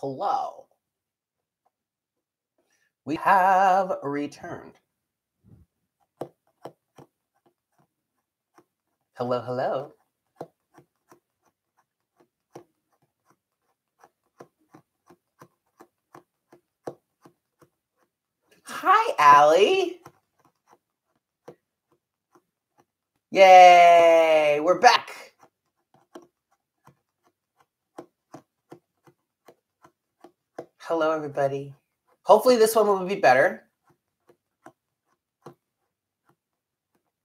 hello. We have returned. Hello, hello. Hi, Allie. Yay, we're back. Hello, everybody. Hopefully this one will be better.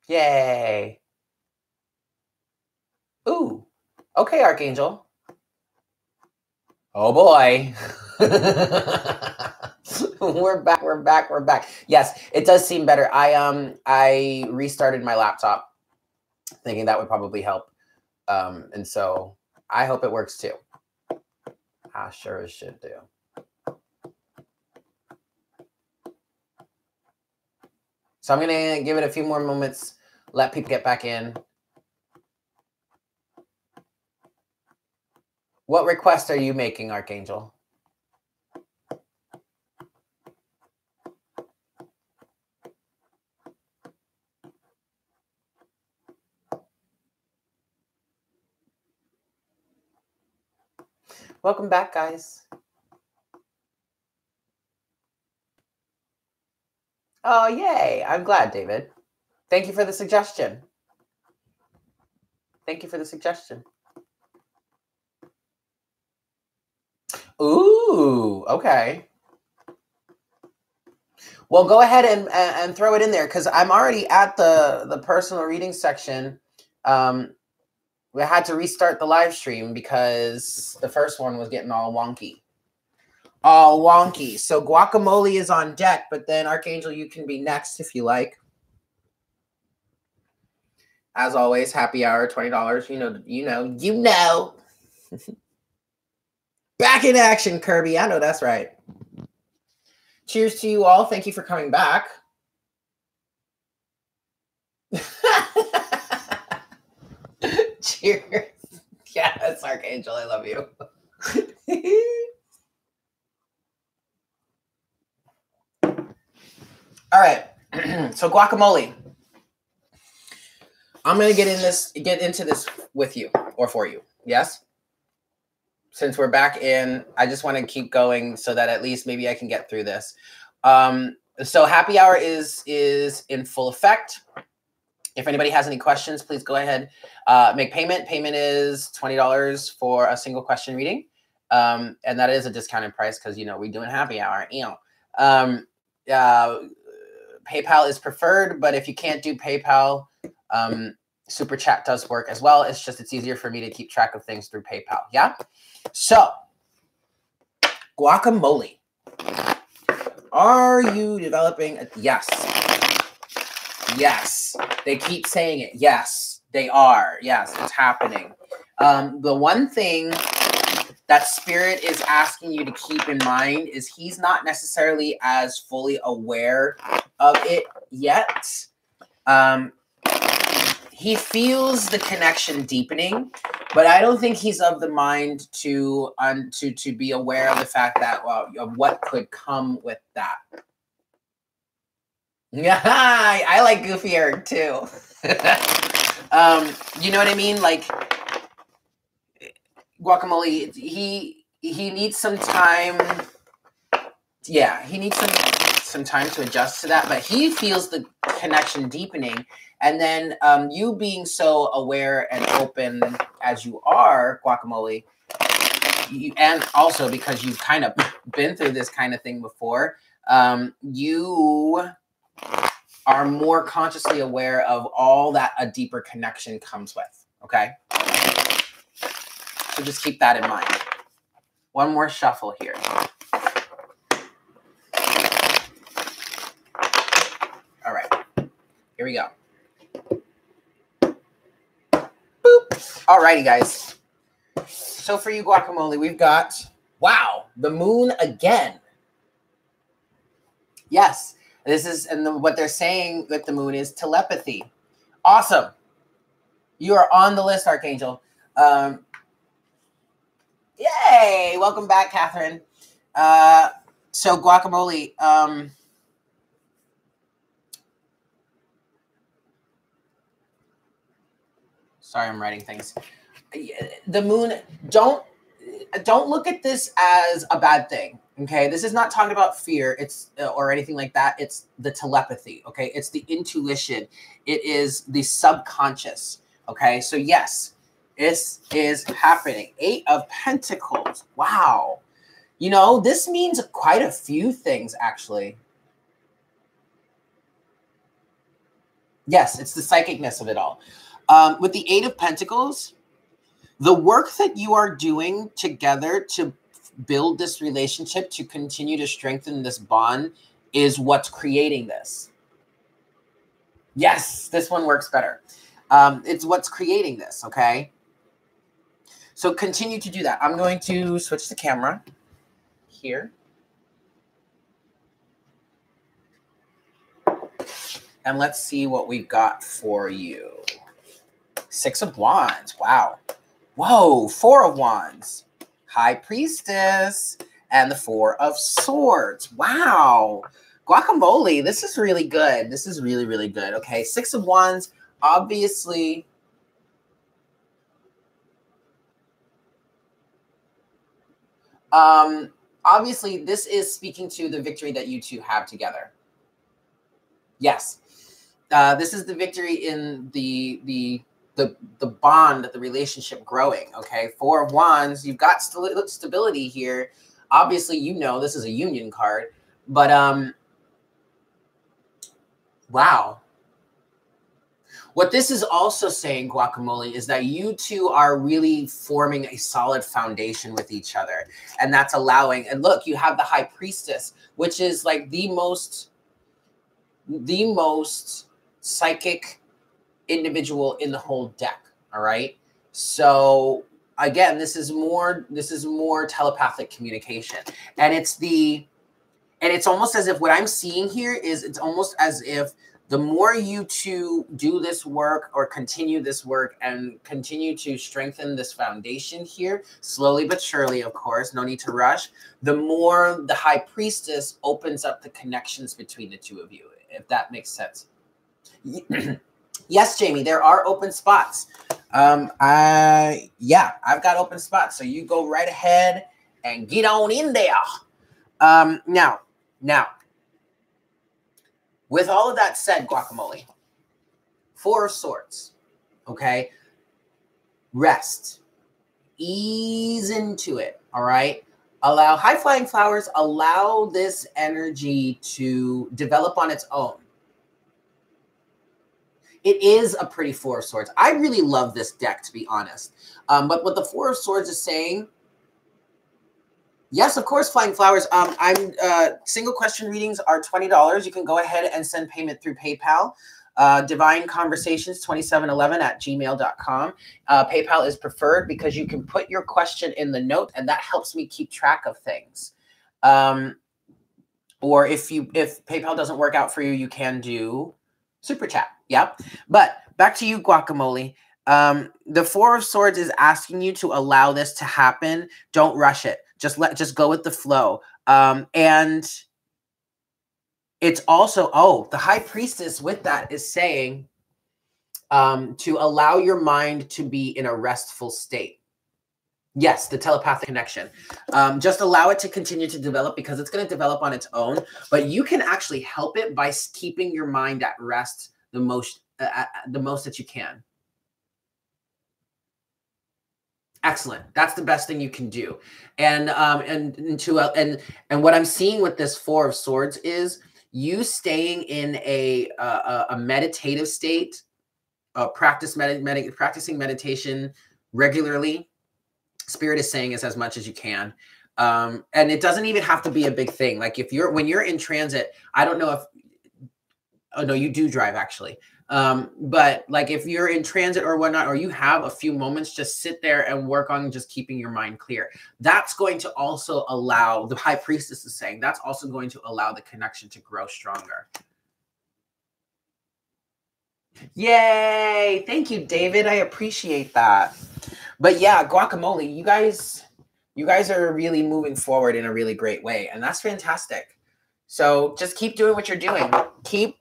Yay. Ooh. Okay, Archangel. Oh boy. We're back. Yes, it does seem better. I restarted my laptop thinking that would probably help. And so I hope it works too. I sure as should do. So I'm going to give it a few more moments, let people get back in. What request are you making, Archangel? Welcome back, guys. Oh, yay. I'm glad, David. Thank you for the suggestion. Thank you for the suggestion. Ooh, okay. Well, go ahead and throw it in there because I'm already at the personal reading section. We had to restart the live stream because the first one was getting all wonky. So guacamole is on deck, but then Archangel, you can be next if you like. As always, happy hour, $20. You know. Back in action, Kirby. I know that's right. Cheers to you all. Thank you for coming back. Cheers. Yes, Archangel, I love you. All right. So guacamole. I'm going to get into this with you or for you. Yes? Since we're back in, I just want to keep going so that at least maybe I can get through this. So happy hour is in full effect. If anybody has any questions, please go ahead, make payment. Payment is $20 for a single question reading. And that is a discounted price because, we're doing happy hour. PayPal is preferred, but if you can't do PayPal, Super Chat does work as well. It's easier for me to keep track of things through PayPal. Yeah. So guacamole. Are you developing? Yes. Yes. They keep saying it. Yes, they are. Yes, it's happening. The one thing that Spirit is asking you to keep in mind is he's not necessarily as fully aware of it yet. He feels the connection deepening, but I don't think he's of the mind to be aware of the fact that, of what could come with that. Yeah, I like Goofy Eric too. You know what I mean? Like guacamole, he needs some time. Yeah, he needs some time to adjust to that, but he feels the connection deepening. And then you being so aware and open as you are, guacamole, and also because you've kind of been through this kind of thing before, you are more consciously aware of all that a deeper connection comes with, okay? So just keep that in mind. One more shuffle here. All right, here we go. Boop. All righty, guys. So for you, guacamole, we've got, wow, the moon again. Yes, this is, and what they're saying with the moon is telepathy. Awesome. You are on the list, Archangel. Yay! Welcome back, Catherine. So guacamole, sorry, I'm writing things. The moon, don't look at this as a bad thing. Okay, this is not talking about fear, it's or anything like that. It's the telepathy. Okay, it's the intuition. It is the subconscious. Okay, so yes, this is happening. 8 of Pentacles. Wow. You know, this means quite a few things, actually. Yes, it's the psychicness of it all. With the 8 of Pentacles, the work that you are doing together to build this relationship, to continue to strengthen this bond, is what's creating this. Yes, this one works better. It's what's creating this, okay? So continue to do that. I'm going to switch the camera here. And let's see what we've got for you. 6 of Wands. Wow. Whoa, 4 of Wands. High Priestess. And the 4 of Swords. Wow. Guacamole, this is really good. This is really, really good. Okay, 6 of Wands, obviously. Obviously, this is speaking to the victory that you two have together. Yes. This is the victory in the bond, the relationship growing. Okay, 4 of Wands, you've got stability here. Obviously, you know this is a union card, but wow. What this is also saying, Guacamole, is that you two are really forming a solid foundation with each other, and that's allowing. And look, you have the High Priestess, which is like the most psychic individual in the whole deck. All right, so again, this is more telepathic communication, and it's almost as if what I'm seeing here is, it's almost as if the more you two do this work or continue this work and continue to strengthen this foundation here, slowly but surely, of course, no need to rush, the more the High Priestess opens up the connections between the two of you, if that makes sense. Yes, Jamie, there are open spots. Yeah, I've got open spots. So you go right ahead and get on in there. Now, with all of that said, Guacamole, 4 of Swords, okay? Rest. Ease into it, all right? Allow high flying flowers, allow this energy to develop on its own. It is a pretty 4 of Swords. I really love this deck, to be honest. But what the 4 of Swords is saying, yes, of course, flying flowers. Single question readings are $20. You can go ahead and send payment through PayPal. Divine Conversations 2711@gmail.com. PayPal is preferred because you can put your question in the note, and that helps me keep track of things. Or if PayPal doesn't work out for you, you can do Super Chat. Yep. But back to you, Guacamole. The 4 of Swords is asking you to allow this to happen. Don't rush it. Just go with the flow. And it's also, the High Priestess with that is saying to allow your mind to be in a restful state. Yes, the telepathic connection. Just allow it to continue to develop, because it's going to develop on its own, but you can actually help it by keeping your mind at rest the most that you can. Excellent. That's the best thing you can do. And what I'm seeing with this 4 of Swords is you staying in a meditative state, practicing meditation regularly. Spirit is saying is as much as you can. And it doesn't even have to be a big thing. Like when you're in transit, I don't know if, oh no, you do drive actually. But like if you're in transit or whatnot, or you have a few moments, just sit there and work on just keeping your mind clear. That's going to also allow, the High Priestess is saying, that's also going to allow the connection to grow stronger. Yay. Thank you, David. I appreciate that. But yeah, Guacamole, you guys You guys are really moving forward in a really great way, and that's fantastic. So just keep doing what you're doing. Keep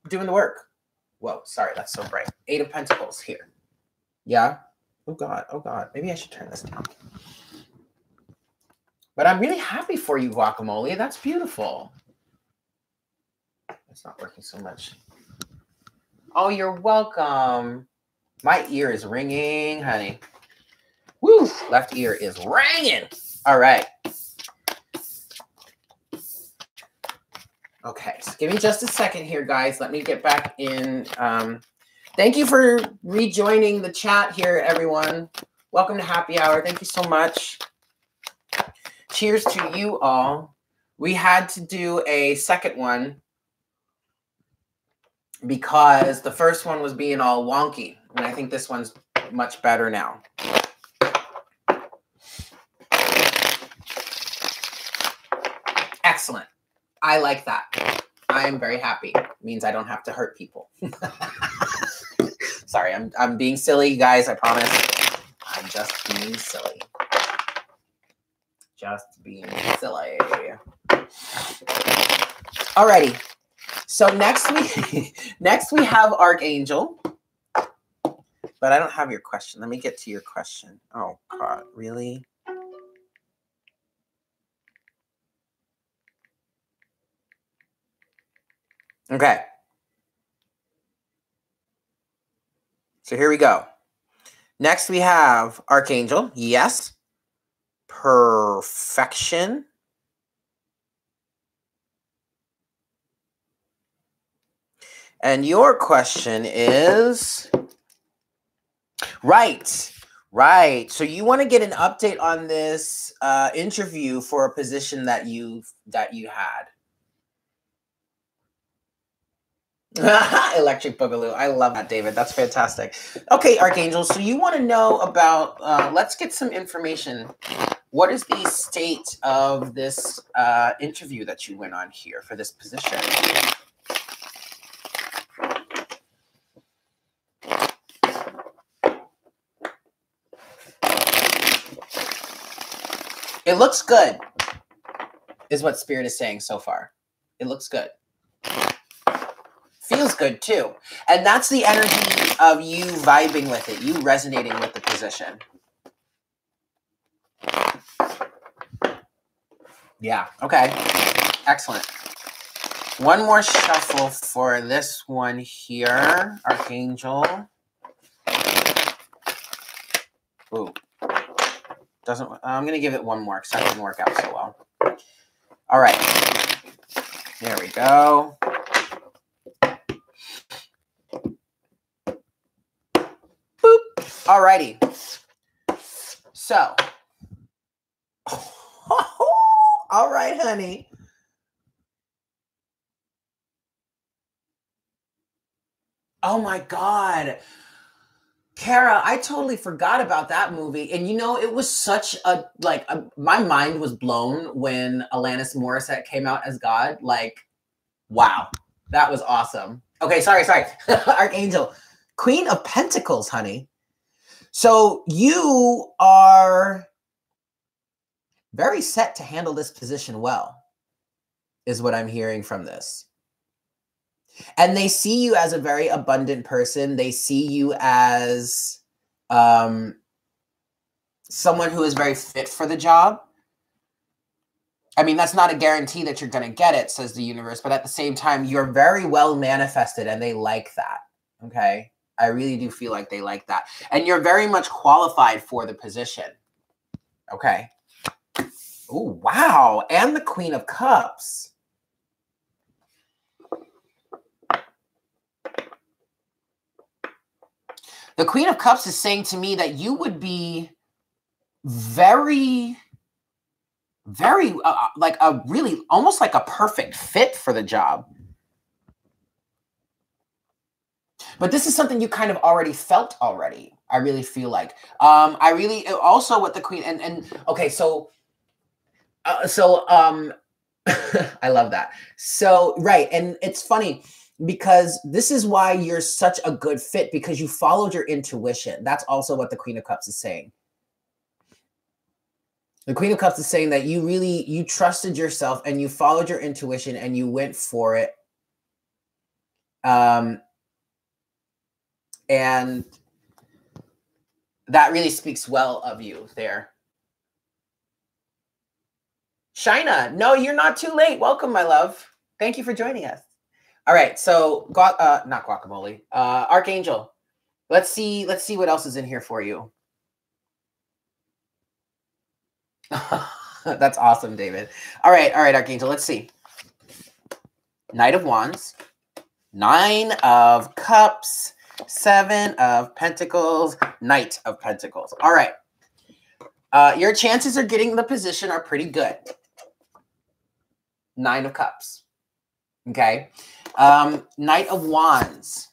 doing the work. Whoa, sorry, that's so bright. 8 of Pentacles here. Yeah. Oh God. Oh God. Maybe I should turn this down. But I'm really happy for you, Guacamole. That's beautiful. It's not working so much. Oh, you're welcome. My ear is ringing, honey. Woo! Left ear is ringing. All right. Okay, so give me just a second here, guys. Let me get back in. Thank you for rejoining the chat here, everyone. Welcome to Happy Hour. Thank you so much. Cheers to you all. We had to do a second one because the first one was being all wonky, and I think this one's much better now. Excellent. I like that. I am very happy. It means I don't have to hurt people. Sorry, I'm being silly, guys. I promise. I'm just being silly. Just being silly. Alrighty. So next we have Archangel. But I don't have your question. Let me get to your question. Oh God, really? Okay. So here we go. Next we have Archangel. Yes. Perfection. And your question is, right. So you want to get an update on this interview for a position that you had. Electric Boogaloo. I love that, David. That's fantastic. Okay, Archangel. So you want to know about, let's get some information. What is the state of this interview that you went on here for this position? It looks good, is what Spirit is saying so far. It looks good. Feels good too. And that's the energy of you vibing with it, you resonating with the position. Yeah, okay. Excellent. One more shuffle for this one here, Archangel. Ooh. I'm going to give it one more because that didn't work out so well. All right. There we go. Boop. All righty. So. All right, honey. Oh my God. Kara, I totally forgot about that movie. And you know, it was such a, my mind was blown when Alanis Morissette came out as God. Like, wow, that was awesome. Okay, sorry. Archangel, Queen of Pentacles, honey. So you are very set to handle this position well, is what I'm hearing from this. And they see you as a very abundant person. They see you as someone who is very fit for the job. I mean, that's not a guarantee that you're going to get it, says the universe. But at the same time, you're very well manifested and they like that. Okay. I really do feel like they like that. And you're very much qualified for the position. Okay. Oh, wow. And the Queen of Cups. The Queen of Cups is saying to me that you would be very, very, like a really, almost like a perfect fit for the job. But this is something you kind of already felt already. I really feel like. I really, also what the Queen, and okay, so I love that. So, right, and it's funny, because this is why you're such a good fit, because you followed your intuition. That's also what the Queen of Cups is saying. The Queen of Cups is saying that you trusted yourself and you followed your intuition and you went for it. And that really speaks well of you there. Shina, no, you're not too late. Welcome, my love. Thank you for joining us. All right, so not guacamole, Archangel. Let's see what else is in here for you. That's awesome, David. All right, Archangel. Let's see. Knight of Wands, 9 of Cups, 7 of Pentacles, Knight of Pentacles. All right. Your chances of getting the position are pretty good. 9 of Cups. Okay. Knight of Wands.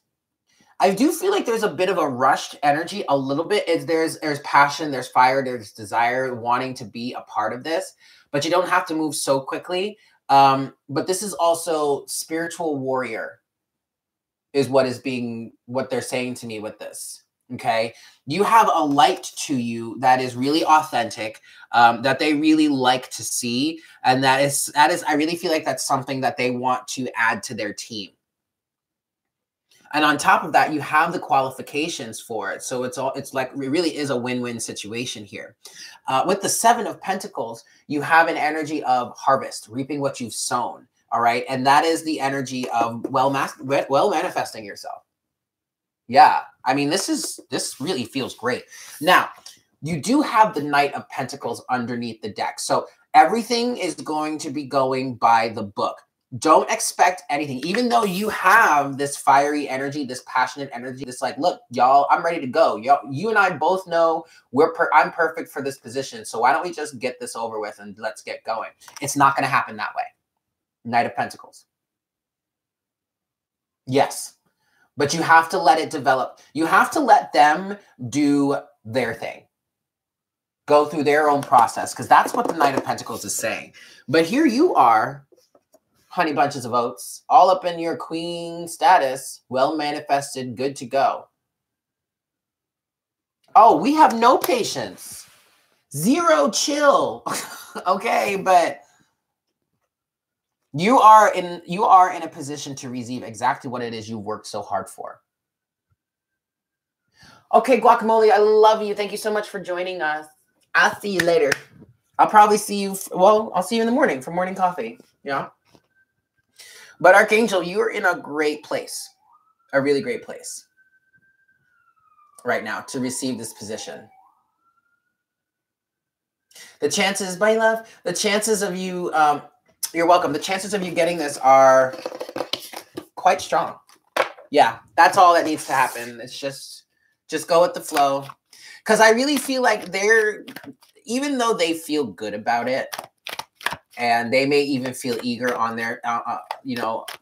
I do feel like there's a bit of a rushed energy, a little bit. There's passion, there's fire, there's desire, wanting to be a part of this, but you don't have to move so quickly. But this is also spiritual warrior is what they're saying to me with this. Okay. You have a light to you that is really authentic, that they really like to see. And that is, I really feel like that's something that they want to add to their team. And on top of that, you have the qualifications for it. So it's like, it really is a win-win situation here. With the 7 of Pentacles, you have an energy of harvest, reaping what you've sown. All right. And that is the energy of well manifesting yourself. Yeah. I mean, this really feels great. Now, you do have the Knight of Pentacles underneath the deck. So everything is going to be going by the book. Don't expect anything, even though you have this fiery energy, this passionate energy, this like, look, y'all, I'm ready to go. You and I both know I'm perfect for this position. So why don't we just get this over with and let's get going? It's not going to happen that way. Knight of Pentacles. Yes. But you have to let it develop. You have to let them do their thing. Go through their own process, because that's what the Knight of Pentacles is saying. But here you are, honey bunches of oats, all up in your queen status, well manifested, good to go. Oh, we have no patience. 0 chill. Okay, but you are in a position to receive exactly what it is you worked so hard for. Okay, Guacamole, I love you. Thank you so much for joining us. I'll see you later. I'll probably see you, well, I'll see you in the morning for morning coffee. Yeah. But Archangel, you're in a great place, a really great place right now to receive this position. The chances, my love, the chances of you, you're welcome. The chances of you getting this are quite strong. Yeah, that's all that needs to happen. It's just go with the flow. Because I really feel like even though they feel good about it, and they may even feel eager on their,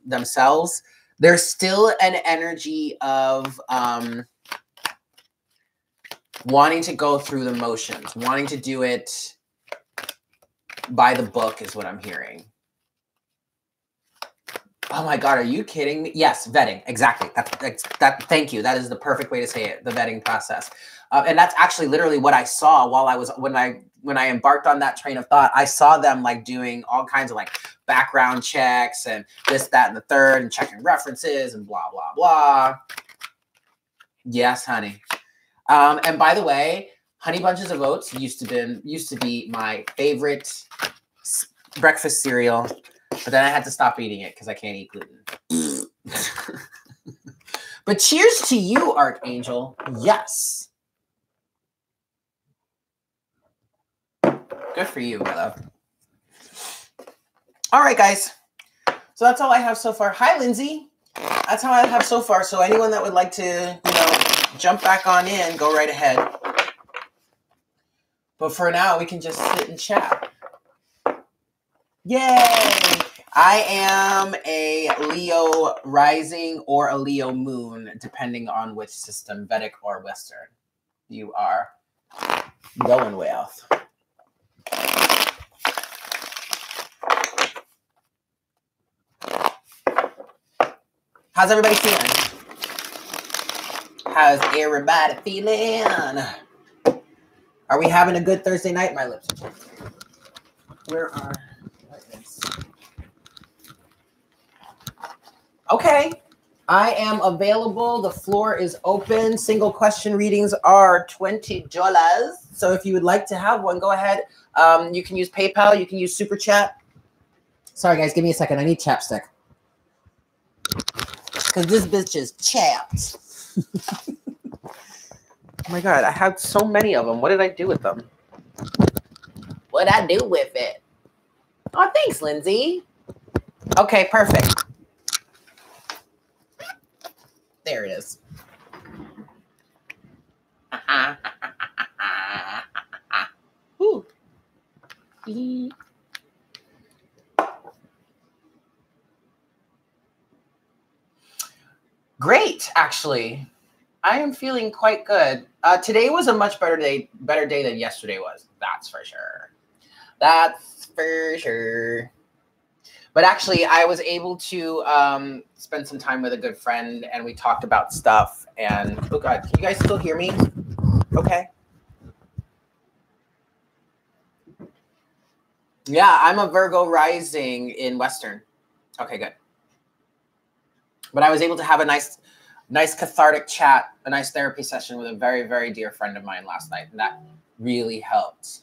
themselves, there's still an energy of wanting to go through the motions, wanting to do it by the book is what I'm hearing. Oh my God, are you kidding me? Yes, vetting, exactly. Thank you. That is the perfect way to say it, the vetting process. And that's actually literally what I saw when I embarked on that train of thought. I saw them like doing all kinds of like background checks and this, that, and the third, and checking references and blah, blah, blah. Yes, honey. And by the way, Honey Bunches of Oats used to be my favorite breakfast cereal, but then I had to stop eating it because I can't eat gluten. But cheers to you, Archangel. Yes. Good for you, my love. All right, guys. So that's all I have so far. Hi, Lindsay. That's how I have so far. So anyone that would like to, jump back on in, go right ahead. But for now, we can just sit and chat. Yay! I am a Leo rising or a Leo moon, depending on which system, Vedic or Western, you are going with. How's everybody feeling? How's everybody feeling? Are we having a good Thursday night? My lips. Where are... Okay. I am available. The floor is open. Single question readings are $20. So if you would like to have one, go ahead. You can use PayPal. You can use Super Chat. Sorry, guys. Give me a second. I need chapstick. Because this bitch is chapped. Oh my God. I had so many of them. What did I do with them? What did I do with it? Oh, thanks, Lindsay. Okay, perfect. There it is. Ooh. Great, actually. I am feeling quite good. Today was a much better day than yesterday was. That's for sure. That's for sure. But actually, I was able to spend some time with a good friend, and we talked about stuff. And oh God, can you guys still hear me? Okay. Yeah, I'm a Virgo rising in Western. Okay, good. But I was able to have a nice cathartic chat, a nice therapy session with a very, very dear friend of mine last night. And that really helped.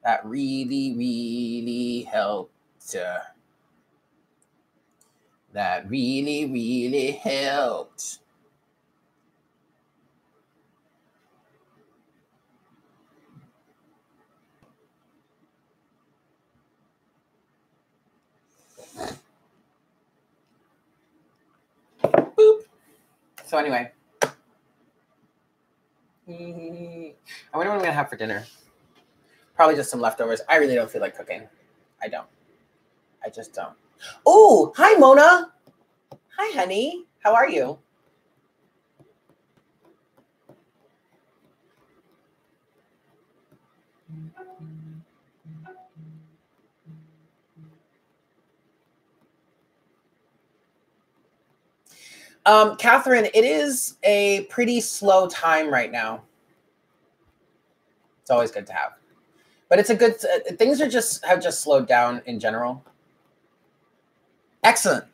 That really, really helped. That really, really helped. Boop. So anyway. I wonder what I'm going to have for dinner. Probably just some leftovers. I really don't feel like cooking. I don't. I just don't. Oh, hi, Mona. Hi, honey. How are you? Catherine, it is a pretty slow time right now. It's always good to have. But it's a good, things have just slowed down in general. Excellent.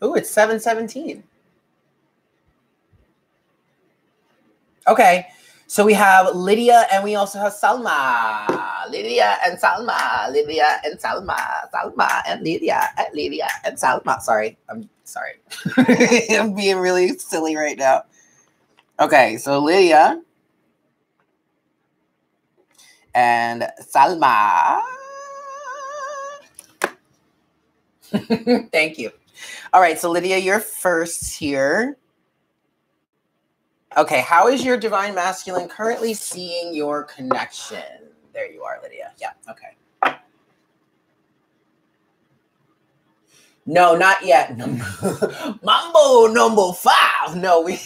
Ooh, it's 7:17. Okay. So we have Lydia and we also have Salma. Lydia and Salma. Lydia and Salma. Salma and Lydia and Lydia and Salma. Sorry. I'm sorry. I'm being really silly right now. Okay. So Lydia and Salma. Thank you. All right. So Lydia, you're first here. Okay, how is your divine masculine currently seeing your connection? There you are, Lydia. Yeah, okay. No, not yet. Mambo number 5. No, we...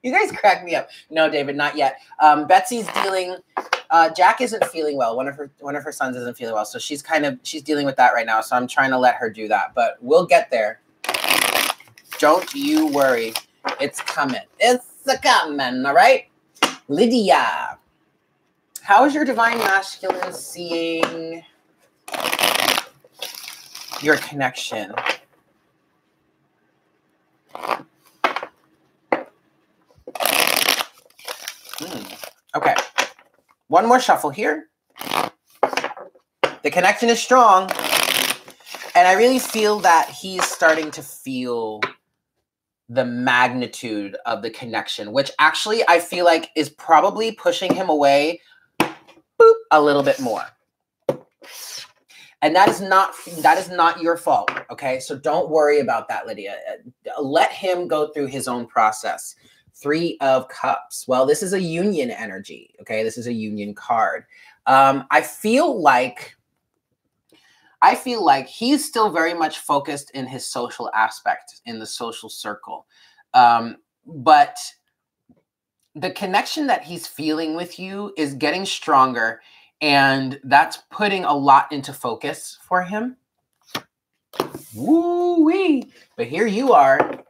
You guys crack me up. No, David, not yet. Betsy's dealing... Jack isn't feeling well. One of her sons isn't feeling well, so she's dealing with that right now, so I'm trying to let her do that, but we'll get there. Don't you worry. It's coming. It's coming, all right? Lydia, how is your divine masculine seeing your connection? Okay. One more shuffle here. The connection is strong. And I really feel that he's starting to feel the magnitude of the connection, which actually I feel like is probably pushing him away a little bit more. And that is not your fault, okay? So don't worry about that, Lydia. Let him go through his own process. 3 of Cups. Well, this is a union energy, okay? This is a union card. I feel like he's still very much focused in his social aspect, in the social circle. But the connection that he's feeling with you is getting stronger, and that's putting a lot into focus for him. Woo-wee. But here you are,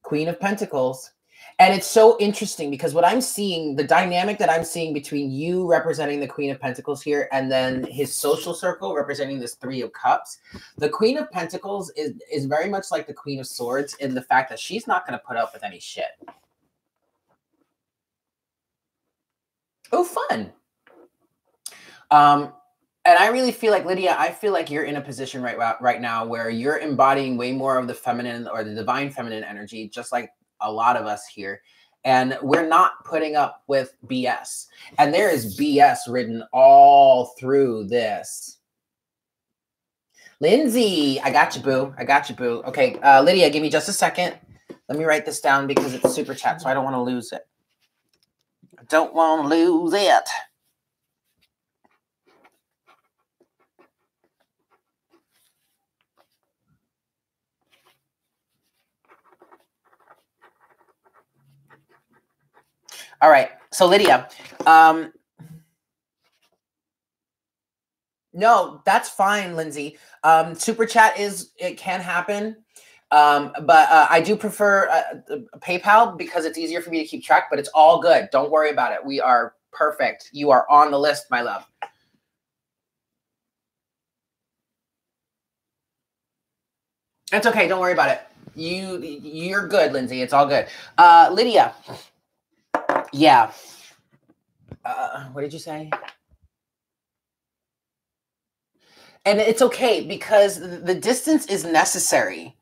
Queen of Pentacles. And it's so interesting because what I'm seeing, the dynamic that I'm seeing between you representing the Queen of Pentacles here and then his social circle representing this Three of Cups, the Queen of Pentacles is very much like the Queen of Swords in the fact that she's not going to put up with any shit. Oh, fun. And I really feel like, Lydia, I feel like you're in a position right now where you're embodying way more of the feminine or the divine feminine energy, just like a lot of us here. And we're not putting up with BS. And there is BS written all through this. Lindsay, I got you, boo. I got you, boo. Okay, Lydia, give me just a second. Let me write this down because it's super chat, so I don't want to lose it. I don't want to lose it. All right. So Lydia, no, that's fine, Lindsay. Super chat it can happen. But I do prefer PayPal because it's easier for me to keep track, but it's all good. Don't worry about it. We are perfect. You are on the list, my love. It's okay. Don't worry about it. You're good, Lindsay. It's all good. Lydia. Yeah. What did you say? And it's okay because the distance is necessary.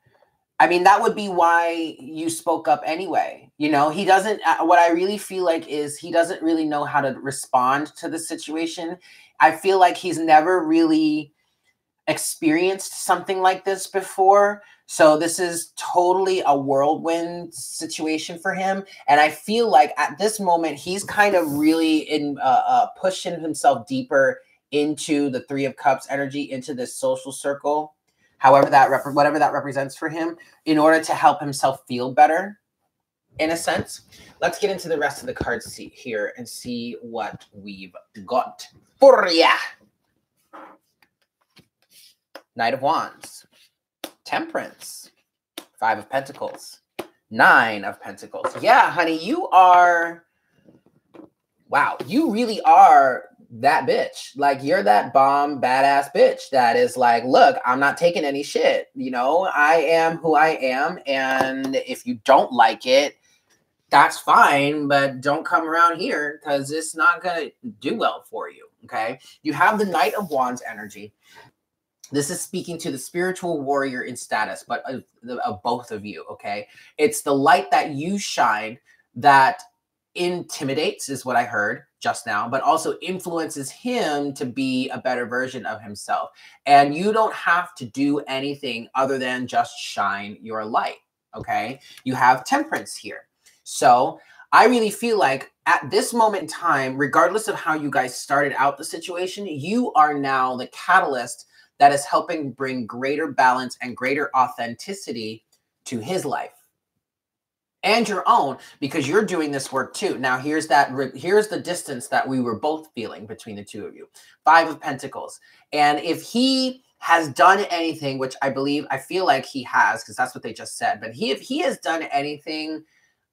I mean, that would be why you spoke up anyway. You know, he doesn't, what I really feel like is he doesn't really know how to respond to the situation. I feel like he's never really experienced something like this before. So this is totally a whirlwind situation for him. And I feel like at this moment, he's kind of really pushing himself deeper into the Three of Cups energy, into this social circle, however whatever that represents for him, in order to help himself feel better, in a sense. Let's get into the rest of the cards here and see what we've got for ya. Knight of Wands, Temperance, Five of Pentacles, Nine of Pentacles. Yeah, honey, you are, wow, you really are that bitch. Like, you're that bomb, badass bitch that is like, look, I'm not taking any shit. You know, I am who I am. And if you don't like it, that's fine, but don't come around here because it's not going to do well for you. Okay. You have the Knight of Wands energy. This is speaking to the spiritual warrior in status, but of both of you, okay? It's the light that you shine that intimidates, is what I heard just now, but also influences him to be a better version of himself. And you don't have to do anything other than just shine your light, okay? You have Temperance here. So I really feel like at this moment in time, regardless of how you guys started out the situation, you are now the catalyst that is helping bring greater balance and greater authenticity to his life and your own, because you're doing this work too. Now, here's the distance that we were both feeling between the two of you. Five of Pentacles. And if he has done anything, which I feel like he has, because that's what they just said, but if he has done anything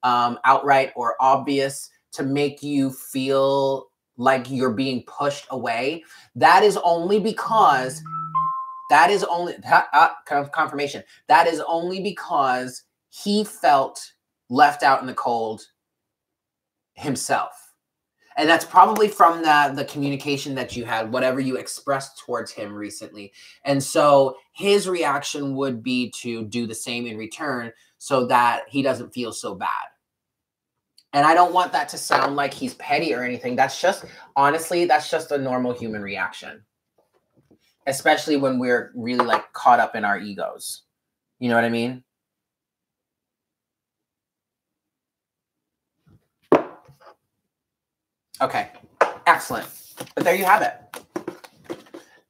outright or obvious to make you feel like you're being pushed away, that is only because confirmation. That is only because he felt left out in the cold himself. And that's probably from the communication that you had, whatever you expressed towards him recently. And so his reaction would be to do the same in return so that he doesn't feel so bad. And I don't want that to sound like he's petty or anything. That's just, honestly, that's just a normal human reaction. Especially when we're really like caught up in our egos. You know what I mean? Okay, excellent. But there you have it.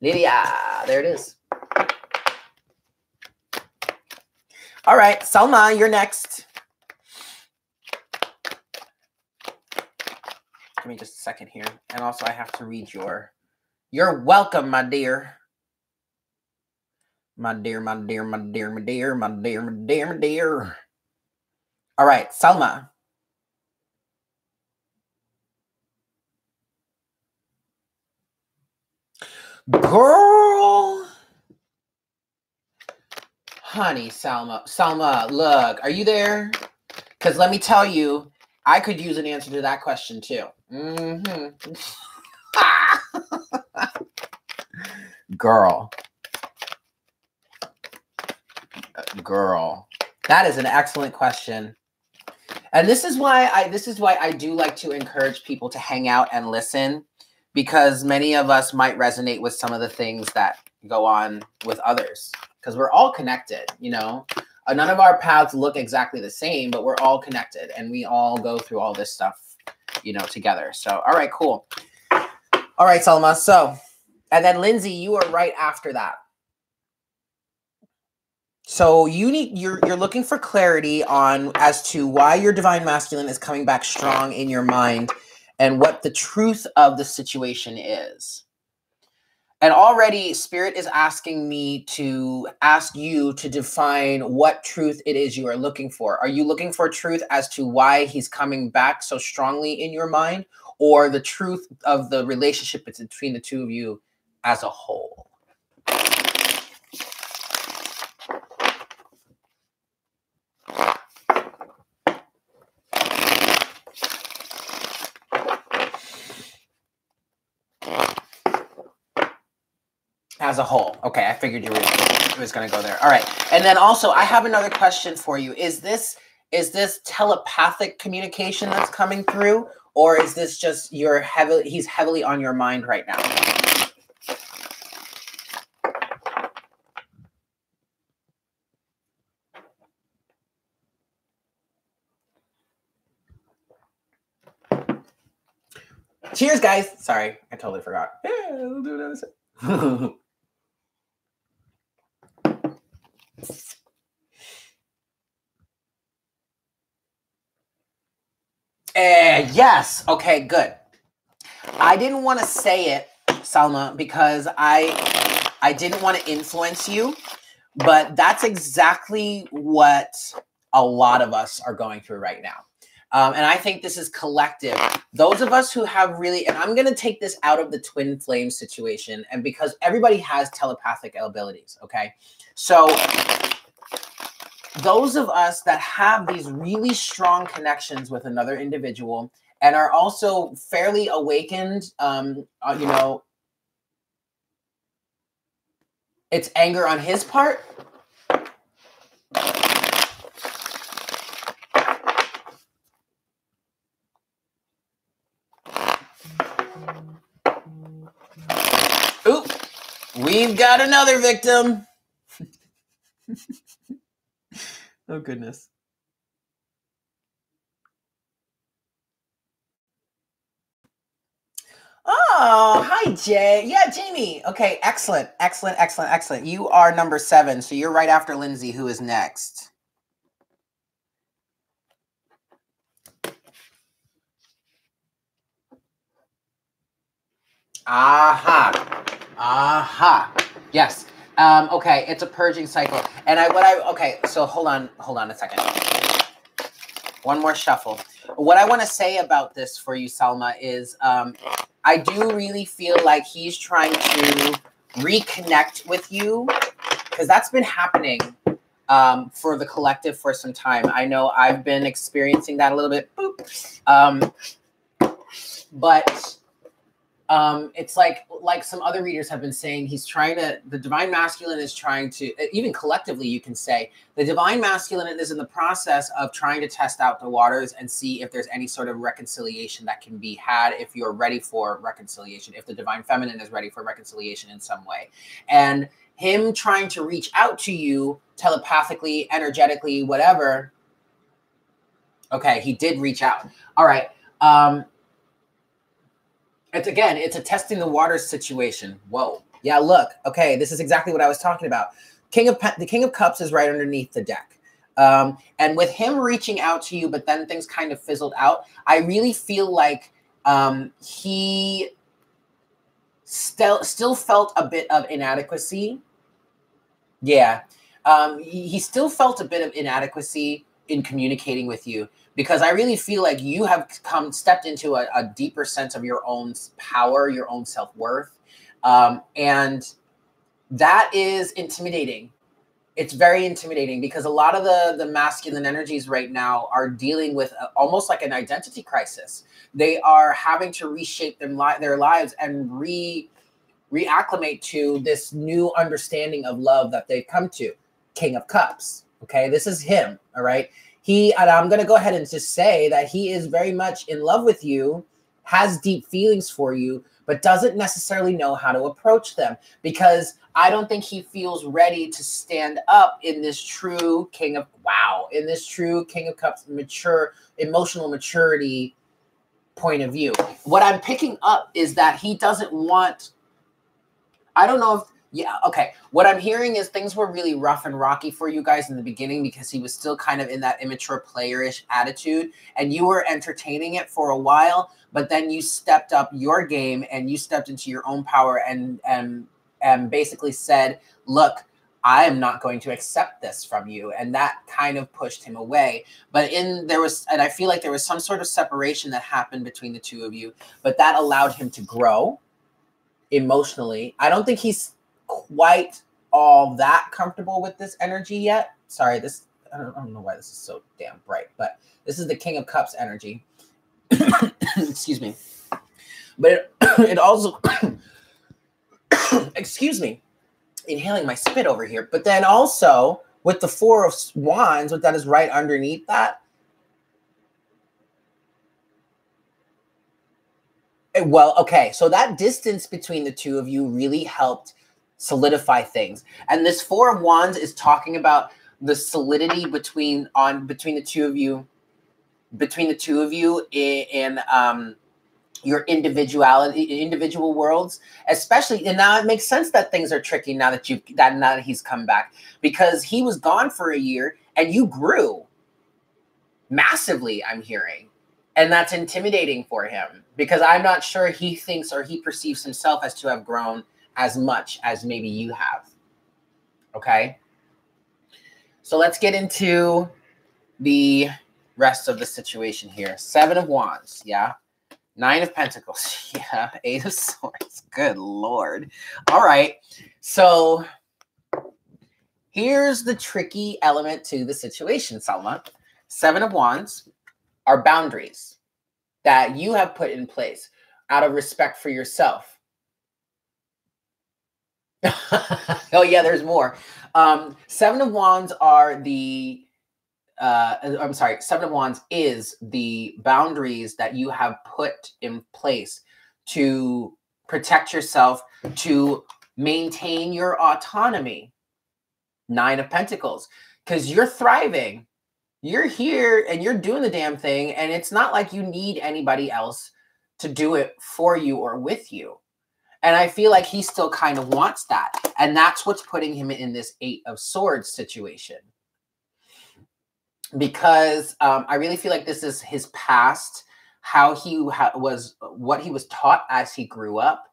Lydia, there it is. All right, Salma, you're next. Give me just a second here. And also I have to read you're welcome, my dear. My dear, my dear, my dear, my dear, my dear, my dear, my dear. All right, Salma. Girl. Honey, Salma, look, are you there? Because let me tell you, I could use an answer to that question too. Girl. That is an excellent question. And this is why I do like to encourage people to hang out and listen, because many of us might resonate with some of the things that go on with others, because we're all connected, you know. None of our paths look exactly the same, but we're all connected and we all go through all this stuff, you know, together. So, all right, cool. All right, Salma. So, and then Lindsay, you are right after that. So you're looking for clarity on as to why your divine masculine is coming back strong in your mind and what the truth of the situation is. And already Spirit is asking me to ask you to define what truth it is you are looking for. Are you looking for truth as to why he's coming back so strongly in your mind, or the truth of the relationship between the two of you as a whole? As a whole. Okay, I figured you was going to go there. All right. And then also, I have another question for you. Is this telepathic communication that's coming through, or is this just he's heavily on your mind right now? Cheers, guys. Sorry, I totally forgot. Yes. Okay, good. I didn't want to say it, Salma, because I didn't want to influence you, but that's exactly what a lot of us are going through right now. And I think this is collective. Those of us who have really, and I'm going to take this out of the twin flame situation, and because everybody has telepathic abilities, okay? So those of us that have these really strong connections with another individual and are also fairly awakened, you know, it's anger on his part. Oop, we've got another victim. Oh, goodness. Oh, hi, Jay. Yeah, Jamie. Okay, excellent, excellent, excellent, excellent. You are number 7, so you're right after Lindsay, who is next. Aha. Aha. Yes. Okay, it's a purging cycle. And okay, so hold on a second. One more shuffle. What I want to say about this for you, Salma, is I do really feel like he's trying to reconnect with you, because that's been happening for the collective for some time. I know I've been experiencing that a little bit. But it's like some other readers have been saying, the divine masculine is trying to, even collectively you can say, the divine masculine is in the process of trying to test out the waters and see if there's any sort of reconciliation that can be had, if you're ready for reconciliation, if the divine feminine is ready for reconciliation in some way. And him trying to reach out to you telepathically, energetically, whatever. Okay, he did reach out. All right. It's a testing the waters situation. Whoa. Yeah, look. Okay, this is exactly what I was talking about. The King of Cups is right underneath the deck. And with him reaching out to you, but then things kind of fizzled out, I really feel like he still felt a bit of inadequacy. Yeah. He still felt a bit of inadequacy in communicating with you, because I really feel like you have stepped into a deeper sense of your own power, your own self-worth. And that is intimidating. It's very intimidating because a lot of the masculine energies right now are dealing with almost like an identity crisis. They are having to reshape their lives and reacclimate to this new understanding of love that they've come to. King of Cups. Okay, this is him. All right. And I'm going to go ahead and just say that he is very much in love with you, has deep feelings for you, but doesn't necessarily know how to approach them, because I don't think he feels ready to stand up in this true King of Cups, mature, emotional maturity point of view. What I'm picking up is that he doesn't want, I don't know if, yeah, okay. What I'm hearing is things were really rough and rocky for you guys in the beginning because he was still kind of in that immature playerish attitude, and you were entertaining it for a while, but then you stepped up your game and you stepped into your own power and basically said, look, I am not going to accept this from you. And that kind of pushed him away. And I feel like there was some sort of separation that happened between the two of you, but that allowed him to grow emotionally. I don't think he's quite all that comfortable with this energy yet. Sorry, I don't know why this is so damn bright, but this is the King of Cups energy. Excuse me. But it also, excuse me, inhaling my spit over here. But then also with the Four of Wands, what that is right underneath that. Well, okay, so that distance between the two of you really helped solidify things. And this Four of Wands is talking about the solidity between the two of you, in your individual worlds, especially. And now it makes sense that things are tricky now that he's come back, because he was gone for a year and you grew massively, I'm hearing. And that's intimidating for him, because I'm not sure he thinks or he perceives himself as to have grown as much as maybe you have. Okay. So let's get into the rest of the situation here. Seven of Wands. Yeah. Nine of Pentacles. Yeah. Eight of Swords. Good Lord. All right. So here's the tricky element to the situation, Salma. Seven of Wands are boundaries that you have put in place out of respect for yourself. Oh yeah, there's more. Seven of Wands are Seven of Wands is the boundaries that you have put in place to protect yourself, to maintain your autonomy. Nine of Pentacles, because you're thriving. You're here and you're doing the damn thing, and it's not like you need anybody else to do it for you or with you. And I feel like he still kind of wants that. And that's what's putting him in this Eight of Swords situation. Because I really feel like this is his past, how he was, what he was taught as he grew up.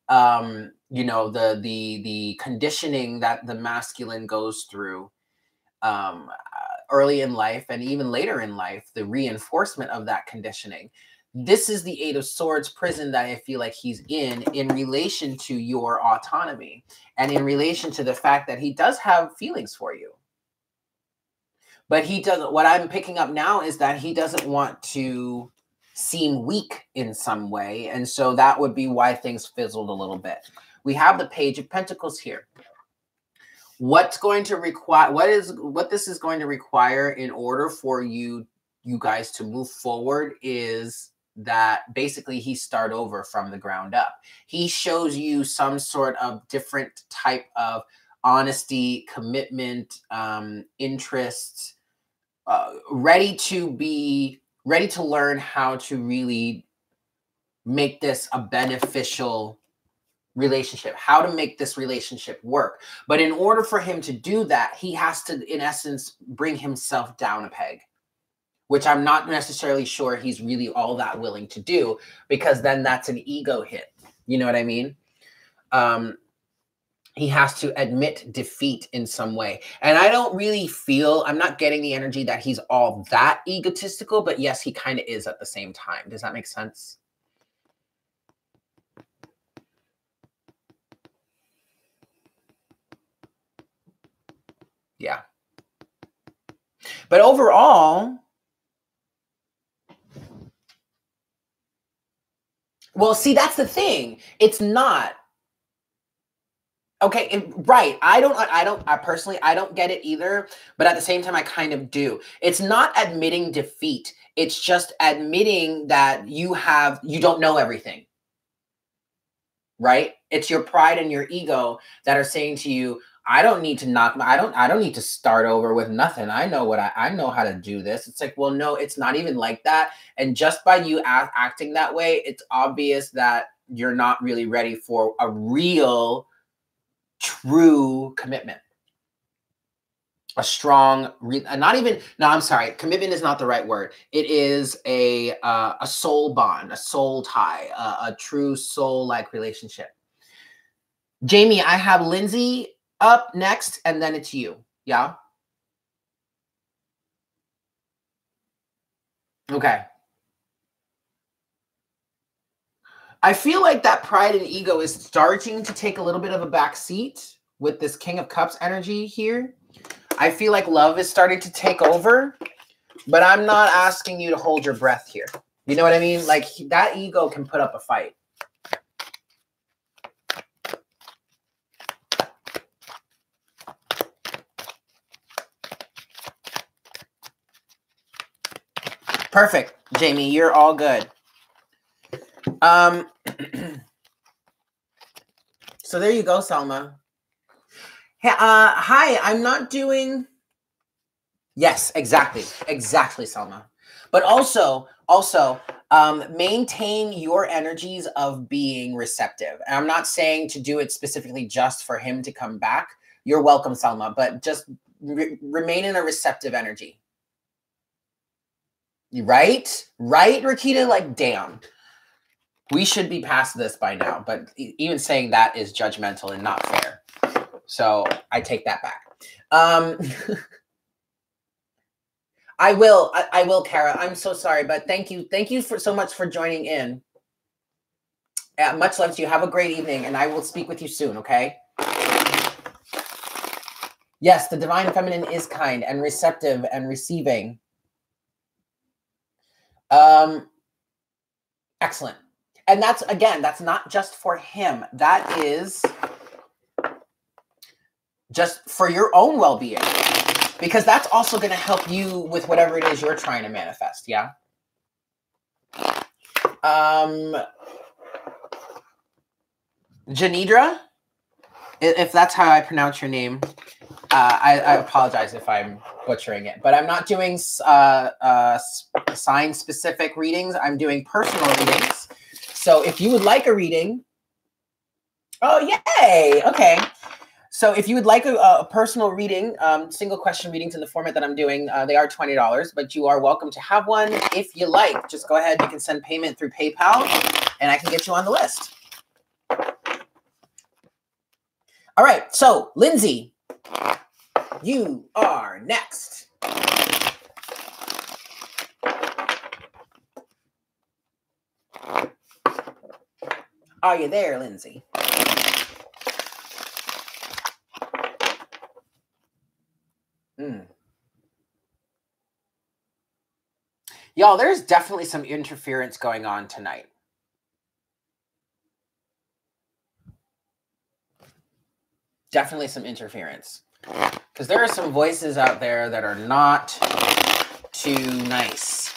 You know, the conditioning that the masculine goes through early in life and even later in life, the reinforcement of that conditioning. This is the Eight of Swords prison that I feel like he's in relation to your autonomy and in relation to the fact that he does have feelings for you. But he doesn't, what I'm picking up now is that he doesn't want to seem weak in some way. And so that would be why things fizzled a little bit. We have the Page of Pentacles here. What's going to require, what this is going to require in order for you guys to move forward is that basically he start over from the ground up. He shows you some sort of different type of honesty, commitment, interest, ready to learn how to really make this a beneficial relationship, how to make this relationship work. But in order for him to do that, he has to, in essence, bring himself down a peg, which I'm not necessarily sure he's really all that willing to do, because then that's an ego hit. You know what I mean? He has to admit defeat in some way. And I don't really feel, I'm not getting the energy that he's all that egotistical, but yes, he kind of is at the same time. Does that make sense? Yeah. But overall, well, see, that's the thing. It's not. Okay, right. I personally, I don't get it either. But at the same time, I kind of do. It's not admitting defeat. It's just admitting that you don't know everything. Right? It's your pride and your ego that are saying to you, I don't need to I don't need to start over with nothing. I know I know how to do this. It's like, well, no, it's not even like that. And just by you acting that way, it's obvious that you're not really ready for a real, true commitment. A strong, not even, no, I'm sorry. Commitment is not the right word. It is a soul bond, a soul tie, a true soul-like relationship. Jamie, I have Lindsay up next, and then it's you. Yeah? Okay. I feel like that pride and ego is starting to take a little bit of a back seat with this King of Cups energy here. I feel like love is starting to take over, but I'm not asking you to hold your breath here. You know what I mean? Like, that ego can put up a fight. Perfect, Jamie. You're all good. So there you go, Selma. Hi, I'm not doing... Yes, exactly, Selma. But also, maintain your energies of being receptive. And I'm not saying to do it specifically just for him to come back. You're welcome, Selma, but just remain in a receptive energy. Right, Rakita? Like, damn. We should be past this by now, but even saying that is judgmental and not fair. So I take that back. I will, Kara. I'm so sorry, but thank you so much for joining in. Much love to you. Have a great evening, and I will speak with you soon, okay? Yes, the divine feminine is kind and receptive and receiving. Excellent. And that's, again, that's not just for him. That is just for your own well-being, because that's also going to help you with whatever it is you're trying to manifest. Yeah. Janidra, if that's how I pronounce your name, I apologize if I'm butchering it, but I'm not doing sign-specific readings. I'm doing personal readings. So if you would like a reading, oh, yay. Okay. So if you would like a personal reading, single question readings in the format that I'm doing, they are $20, but you are welcome to have one if you like. Just go ahead. You can send payment through PayPal, and I can get you on the list. All right. So, Lindsay, you are next. Are you there, Lindsay? Y'all, there's definitely some interference going on tonight. Definitely some interference. Because there are some voices out there that are not too nice.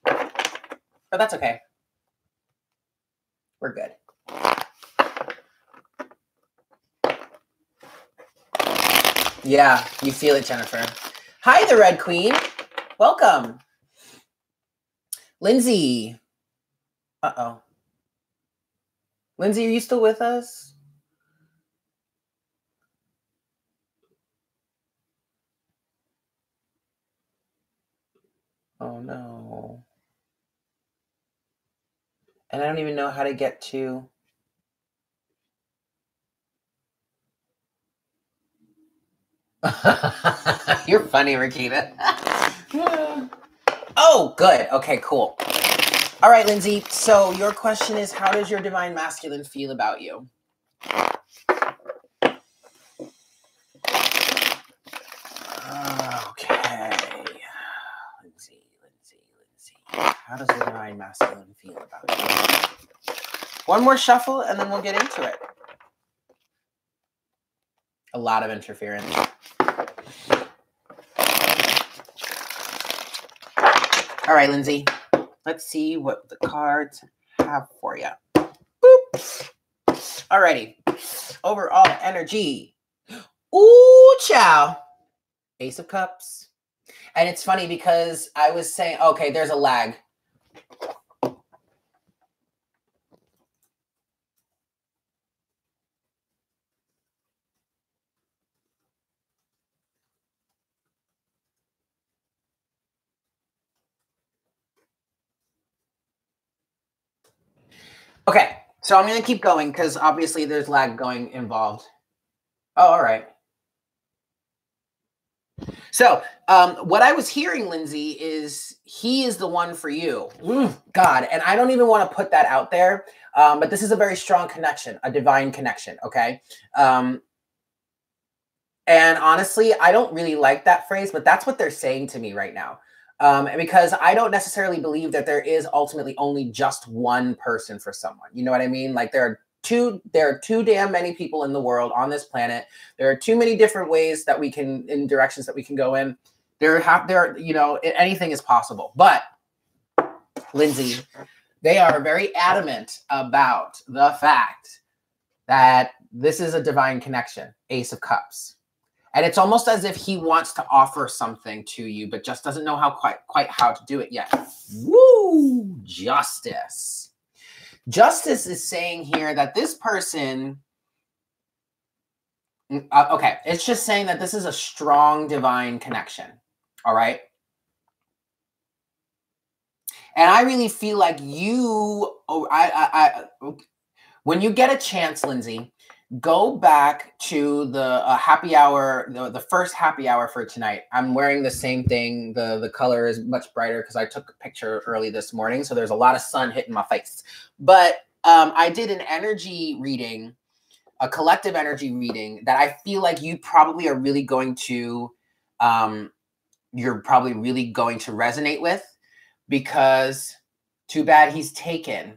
But that's okay. We're good. Yeah, you feel it, Jennifer. Hi, the Red Queen. Welcome. Lindsay. Uh-oh. Lindsay, are you still with us? Oh, no. And I don't even know how to get to... You're funny, Rakita. Oh, good. Okay, cool. All right, Lindsay. So your question is, how does your divine masculine feel about you? How does the divine masculine feel about you? One more shuffle and then we'll get into it. A lot of interference. All right, Lindsay. Let's see what the cards have for you. Boop. Alrighty. Overall energy. Ooh, child. Ace of Cups. And it's funny because I was saying, okay, there's a lag. Okay, so I'm going to keep going because obviously there's lag going involved. Oh, all right. So what I was hearing, Lindsay, is he is the one for you. God, and I don't even want to put that out there, but this is a very strong connection, a divine connection, okay? And honestly, I don't really like that phrase, but that's what they're saying to me right now. Because I don't necessarily believe that there is ultimately only just one person for someone. You know what I mean? Like there are too damn many people in the world on this planet. There are too many different ways that we can, in directions that we can go in. You know, anything is possible. But Lindsay, they are very adamant about the fact that this is a divine connection, Ace of Cups. And it's almost as if he wants to offer something to you, but just doesn't know how quite how to do it yet. Woo! Justice. Justice is saying here that this person, okay, it's just saying that this is a strong divine connection. All right. And I really feel like you, when you get a chance, Lindsay, go back to the happy hour, the first happy hour for tonight. I'm wearing the same thing. The color is much brighter because I took a picture early this morning. So there's a lot of sun hitting my face. But I did an energy reading, a collective energy reading that I feel like you probably are really going to, you're probably really going to resonate with, because too bad he's taken.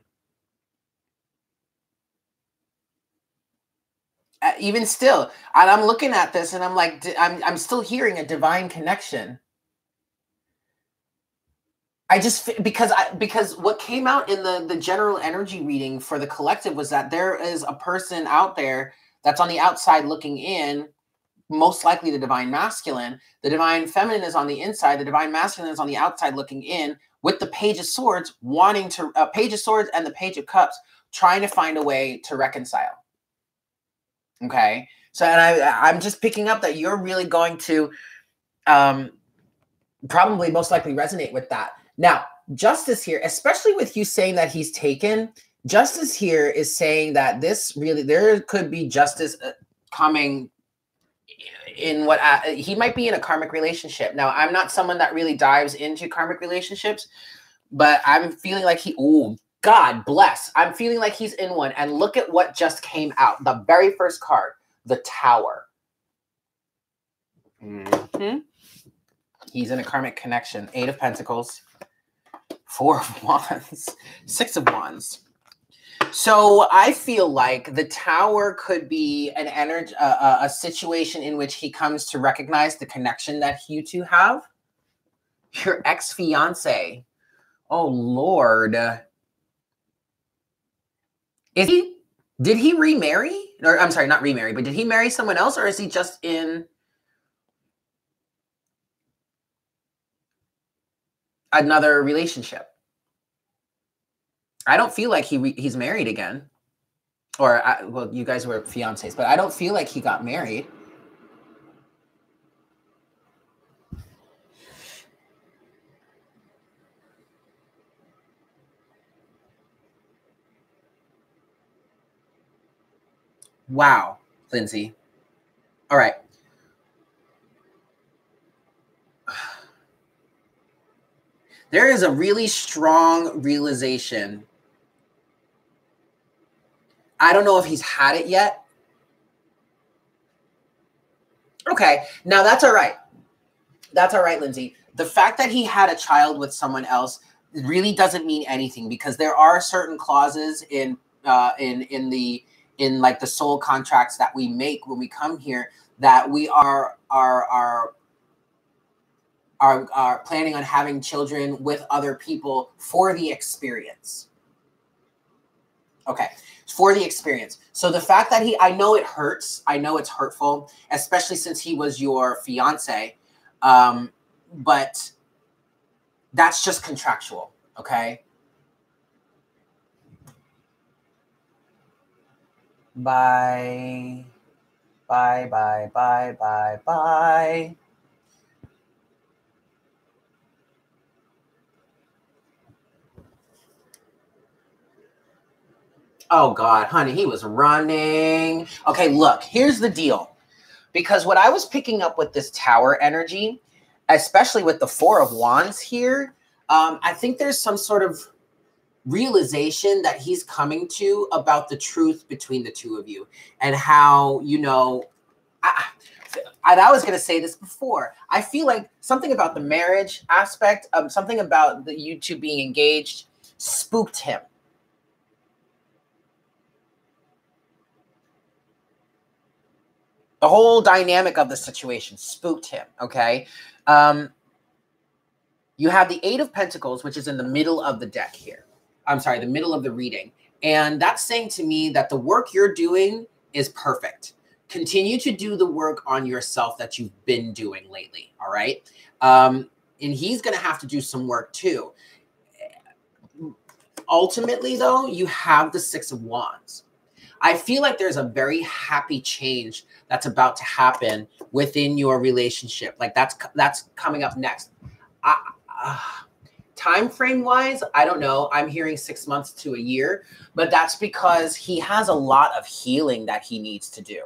Even still, and I'm looking at this and I'm like, I'm still hearing a divine connection. I just, because what came out in the general energy reading for the collective was that there is a person out there that's on the outside looking in, most likely the divine masculine. The divine feminine is on the inside. The divine masculine is on the outside looking in, with the Page of Swords wanting to, Page of Swords and the Page of Cups trying to find a way to reconcile. Okay, so and I'm just picking up that you're really going to probably most likely resonate with that. Now, Justice here, especially with you saying that he's taken, Justice here is saying that this really, there could be justice coming in what he might be in a karmic relationship. Now, I'm not someone that really dives into karmic relationships, but I'm feeling like oh, God bless. I'm feeling like he's in one. And look at what just came out. The very first card, the Tower. Mm-hmm. He's in a karmic connection. 8 of Pentacles, 4 of Wands, 6 of Wands. So I feel like the Tower could be an energy, a situation in which he comes to recognize the connection that you two have. Your ex-fiance. Oh, Lord. Is he, did he remarry? Or I'm sorry, not remarry, but did he marry someone else, or is he just in another relationship? I don't feel like he's married again. Or, well, you guys were fiancés, but I don't feel like he got married. Wow, Lindsay. All right. There is a really strong realization. I don't know if he's had it yet. Okay, now that's all right. That's all right, Lindsay. The fact that he had a child with someone else really doesn't mean anything, because there are certain clauses in like the soul contracts that we make when we come here, that we are planning on having children with other people for the experience. Okay, for the experience. So the fact that I know it hurts. I know it's hurtful, especially since he was your fiance. But that's just contractual, okay? Bye. Bye, bye, bye, bye, bye. Oh, God, honey, he was running. Okay, look, here's the deal. Because what I was picking up with this tower energy, especially with the Four of Wands here, I think there's some sort of realization that he's coming to about the truth between the two of you, and how, you know, I was going to say this before. I feel like something about the marriage aspect, something about you two being engaged spooked him. The whole dynamic of the situation spooked him, okay? You have the Eight of Pentacles, which is in the middle of the deck here. I'm sorry, the middle of the reading. And that's saying to me that the work you're doing is perfect. Continue to do the work on yourself that you've been doing lately, all right? And he's going to have to do some work too. Ultimately, though, you have the Six of Wands. I feel like there's a very happy change that's about to happen within your relationship. Like that's coming up next. Time frame wise, I don't know. I'm hearing 6 months to a year, but that's because he has a lot of healing that he needs to do.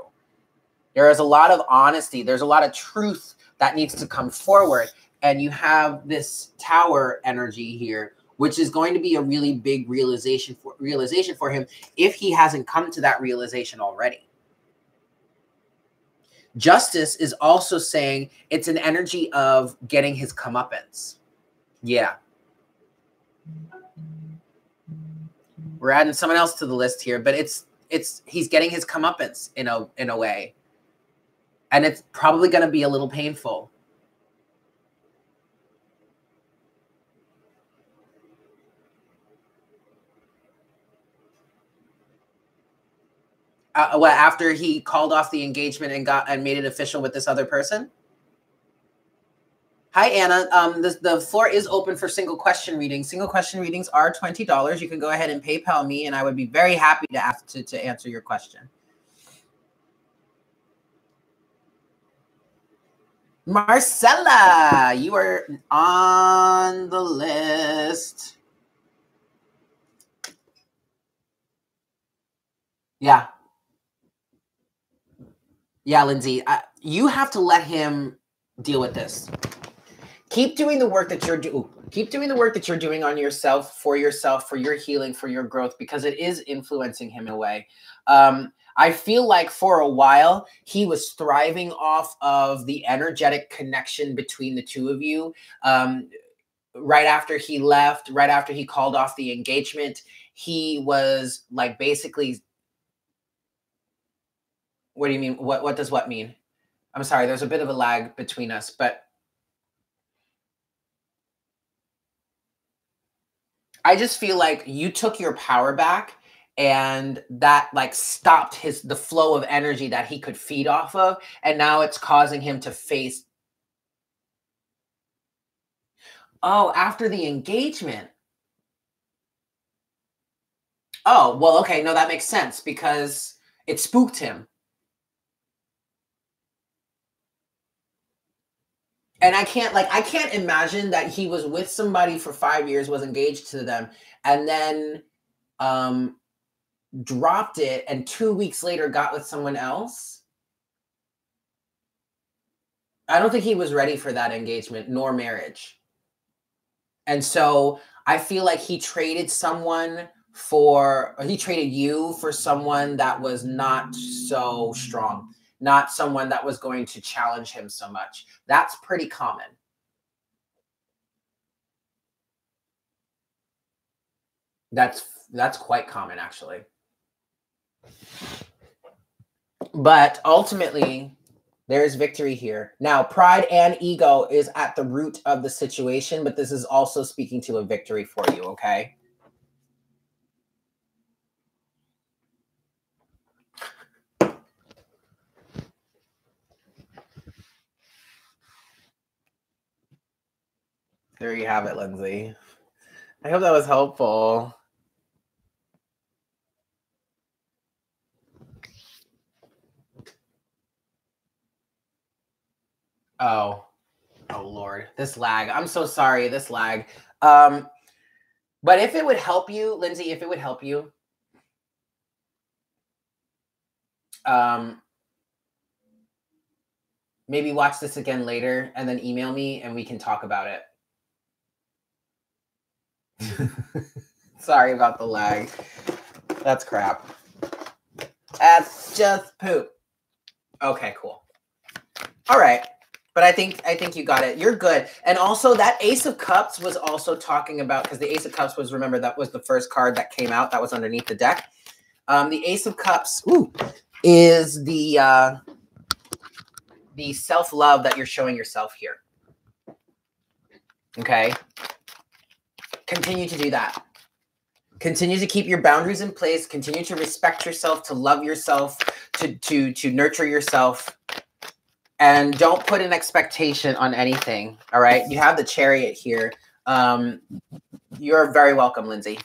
There is a lot of honesty. There's a lot of truth that needs to come forward. And you have this tower energy here, which is going to be a really big realization for him if he hasn't come to that realization already. Justice is also saying it's an energy of getting his comeuppance. Yeah. We're adding someone else to the list here, but he's getting his comeuppance in a way. And it's probably going to be a little painful. After he called off the engagement and made it official with this other person? Hi, Anna. The floor is open for single question readings. Single question readings are $20. You can go ahead and PayPal me, and I would be very happy to answer your question. Marcella, you are on the list. Yeah. Yeah, Lindsay, you have to let him deal with this. Keep doing the work that you're doing. Keep doing the work that you're doing on yourself, for your healing, for your growth, because it is influencing him in a way. I feel like for a while he was thriving off of the energetic connection between the two of you. Right after he left, right after he called off the engagement, he was like basically. What do you mean? What does what mean? I'm sorry, there's a bit of a lag between us, but I just feel like you took your power back, and that like stopped the flow of energy that he could feed off of, and now it's causing him to face. Oh, after the engagement. Oh, well, okay, no, that makes sense because it spooked him. And I can't imagine that he was with somebody for 5 years, was engaged to them, and then dropped it, and 2 weeks later got with someone else. I don't think he was ready for that engagement nor marriage. And so I feel like he traded you for someone that was not so strong, not someone that was going to challenge him so much. That's pretty common. That's quite common, actually. But ultimately, there is victory here. Now, pride and ego is at the root of the situation, but this is also speaking to a victory for you, okay? There you have it, Lindsay. I hope that was helpful. Oh Lord, this lag. I'm so sorry, this lag. But if it would help you, Lindsay, if it would help you, maybe watch this again later and then email me and we can talk about it. Sorry about the lag. That's crap. That's just poop. Okay, cool. All right. But I think you got it. You're good. And also that Ace of Cups was also talking about, because the Ace of Cups was, remember, that was the first card that came out that was underneath the deck. The Ace of Cups is the self-love that you're showing yourself here. Okay? Continue to do that. Continue to keep your boundaries in place. Continue to respect yourself, to love yourself, to nurture yourself. And don't put an expectation on anything, all right? You have the Chariot here. You're very welcome, Lindsay.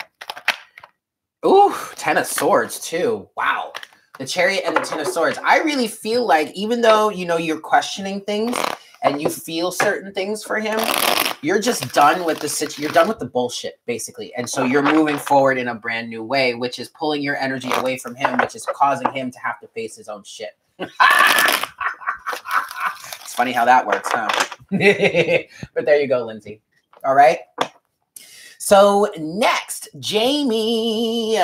Ooh, 10 of Swords too. Wow. The Chariot and the 10 of Swords. I really feel like even though, you know, you're questioning things and you feel certain things for him, you're just done with the situation. You're done with the bullshit, basically. And so you're moving forward in a brand new way, which is pulling your energy away from him, which is causing him to have to face his own shit. It's funny how that works, huh? But there you go, Lindsay. All right. So next, Jamie.